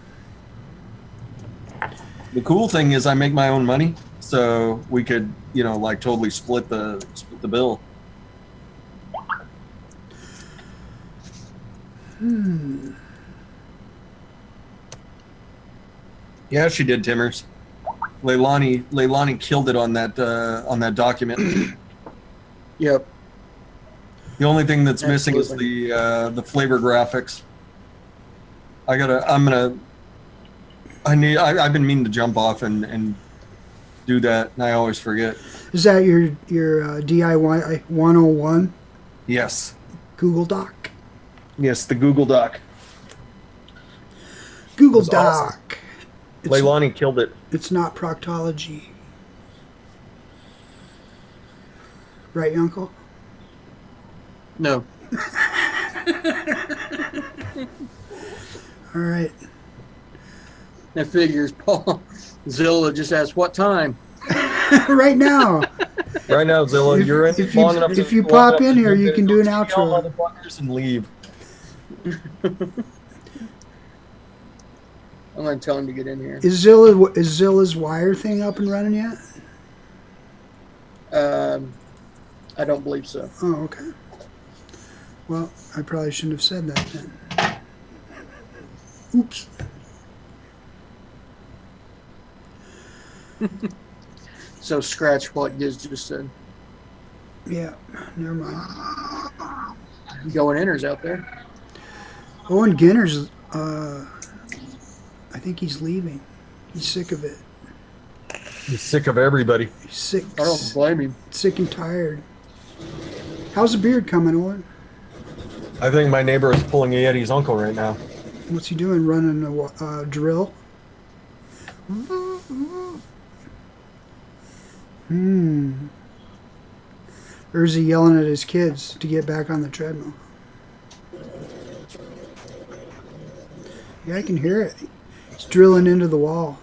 The cool thing is I make my own money, so we could, like totally split the bill. Yeah, she did, Timmers. Leilani killed it on that document. Yep. The only thing that's missing is the flavor graphics. I've been meaning to jump off and do that, and I always forget. Is that your DIY 101 Yes. Google Doc? Yes, the Google Doc. Google That's Doc. awesome. Leilani killed it. It's not proctology. Right, Uncle? No. All right. That figures. Paul Zilla just asked what time. Right now. Right now, Zilla, you're in long enough. If you pop in here, you can do an outro. Motherfuckers and leave. I'm going to tell him to get in here. Is Zilla's wire thing up and running yet? I don't believe so. Oh, okay. Well, I probably shouldn't have said that then. Oops. So scratch what Giz just said. Yeah, never mind. Going inners out there. Owen Ginner's, I think he's leaving. He's sick of it. He's sick of everybody. He's sick. I don't blame him. Sick and tired. How's the beard coming, Owen? I think my neighbor is pulling Yeti's uncle right now. What's he doing? Running a drill? Or is he yelling at his kids to get back on the treadmill? Yeah, I can hear it. It's drilling into the wall.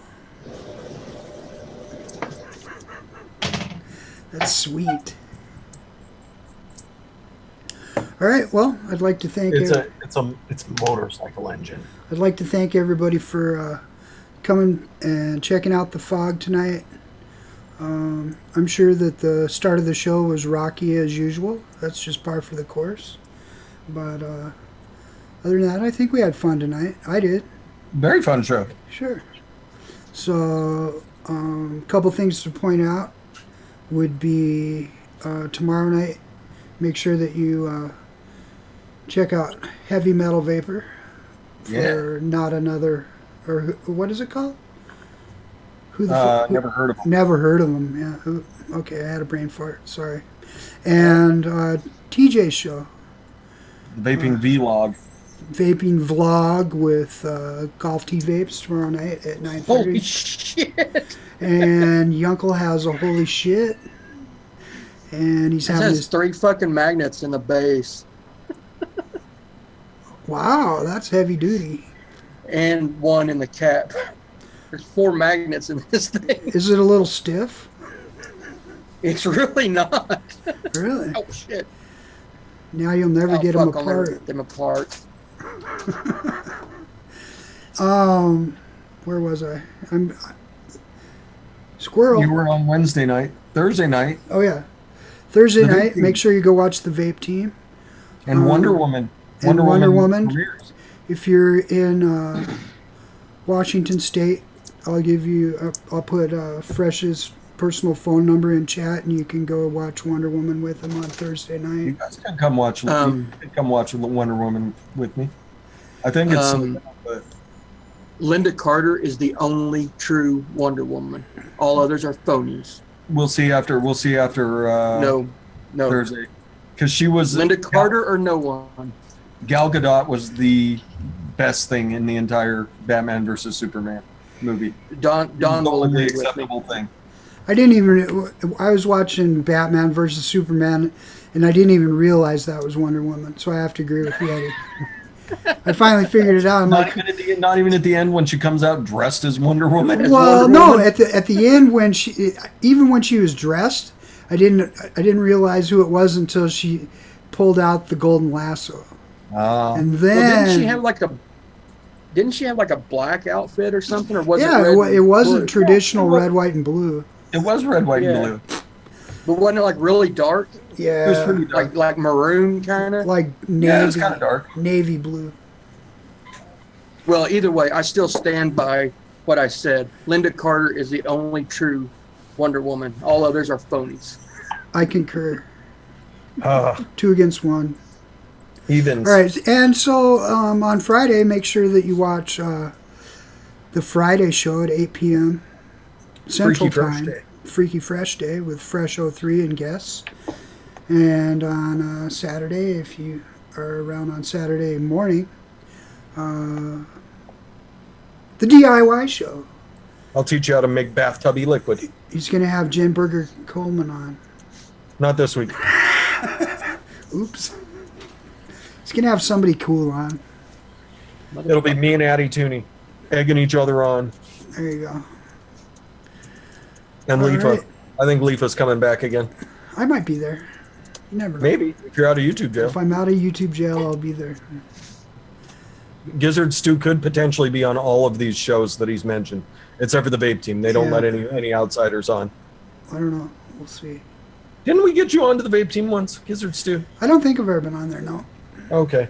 That's sweet. All right. Well, I'd like to thank. It's a motorcycle engine. I'd like to thank everybody for coming and checking out the fog tonight. I'm sure that the start of the show was rocky as usual. That's just par for the course. But other than that, I think we had fun tonight. I did. Very fun show. Sure. So, a couple things to point out would be tomorrow night, make sure that you check out Heavy Metal Vapor for Not Another, or what is it called? Who Never heard of them. Never heard of them, yeah. Okay, I had a brain fart, sorry. And TJ's show. The Vaping Vlog. Vaping Vlog with Golf Tea Vapes tomorrow night at 9:30. Holy shit! And Yunkel has a holy shit. And he's It having has his... 3 fucking magnets in the base. Wow, that's heavy duty. And 1 in the cap. There's 4 magnets in this thing. Is it a little stiff? It's really not. Really? Oh shit! Now you'll never get them I'll never apart. get them apart. Where was I? Squirrel. You were on Thursday night, Oh yeah, Thursday The night. Vape Team. Make sure you go watch the Vape Team. and Wonder Woman. and Wonder Woman. Careers. If you're in Washington State, I'll give you. I'll put Fresh's personal phone number in chat, and you can go watch Wonder Woman with him on Thursday You night. guys can come watch. You can come watch Wonder Woman with me. I think it's. But Linda Carter is the only true Wonder Woman. All others are phonies. we'll see after. No. Thursday, because she was Linda Carter or no one. Gal Gadot was the best thing in the entire Batman versus Superman movie. Don It was the will only agree with me. acceptable thing. I didn't even. I was watching Batman versus Superman, and I didn't even realize that was Wonder Woman. So I have to agree with you, Eddie. I finally figured it out. I'm Not like, even at the end when she comes out dressed as Wonder Woman. well, no. At the end when even when she was dressed, I didn't realize who it was until she pulled out the golden lasso, and then Well, didn't she have like a black outfit or something, or was yeah, it? Red it wasn't blue? traditional Yeah, red, white, and blue. It was red, white, Yeah. and blue. But wasn't it like really dark, It was Yeah, pretty dark. like maroon kind of? like Yeah, it was navy, kind of dark. navy blue. Well, either way, I still stand by what I said. Linda Carter is the only true Wonder Woman. All others are phonies. I concur. 2 against 1. Evens. All right, and so on Friday, make sure that you watch the Friday show at 8 p.m. Central Freaky Fresh Time. Day. Freaky Fresh Day with Fresh 03 and guests. And on Saturday, if you are around on Saturday morning, the DIY show. I'll teach you how to make bathtubby liquid. He's going to have Jen Berger Coleman on. Not this week. Oops. He's going to have somebody cool on. It'll be me and Addie Tooney egging each other on. There you go. And All Leafa. right. I think Leafa's coming back again. I might be there. You never know. Maybe, if you're out of YouTube jail. If I'm out of YouTube jail, I'll be there. Gizzard Stu could potentially be on all of these shows that he's mentioned, except for the Vape Team. They don't Yeah. let any outsiders on. I don't know. We'll see. Didn't we get you onto the Vape Team once, Gizzard Stu? I don't think I've ever been on there, no. Okay.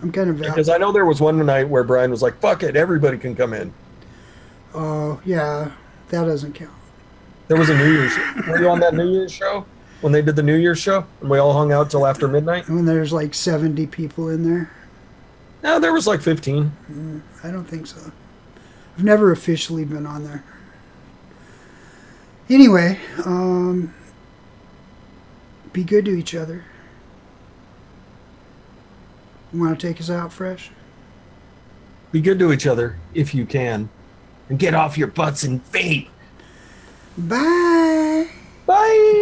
I'm kind of Because I know there was one night where Brian was like, fuck it, everybody can come in. Oh, yeah. That doesn't count. There was a New Year's. Were you on that New Year's show? When they did the New Year's show? And we all hung out till after midnight? When there's like 70 people in there? No, there was like 15. I don't think so. I've never officially been on there. Anyway, be good to each other. You want to take us out, Fresh? Be good to each other, if you can. And get off your butts and vape. Bye! Bye!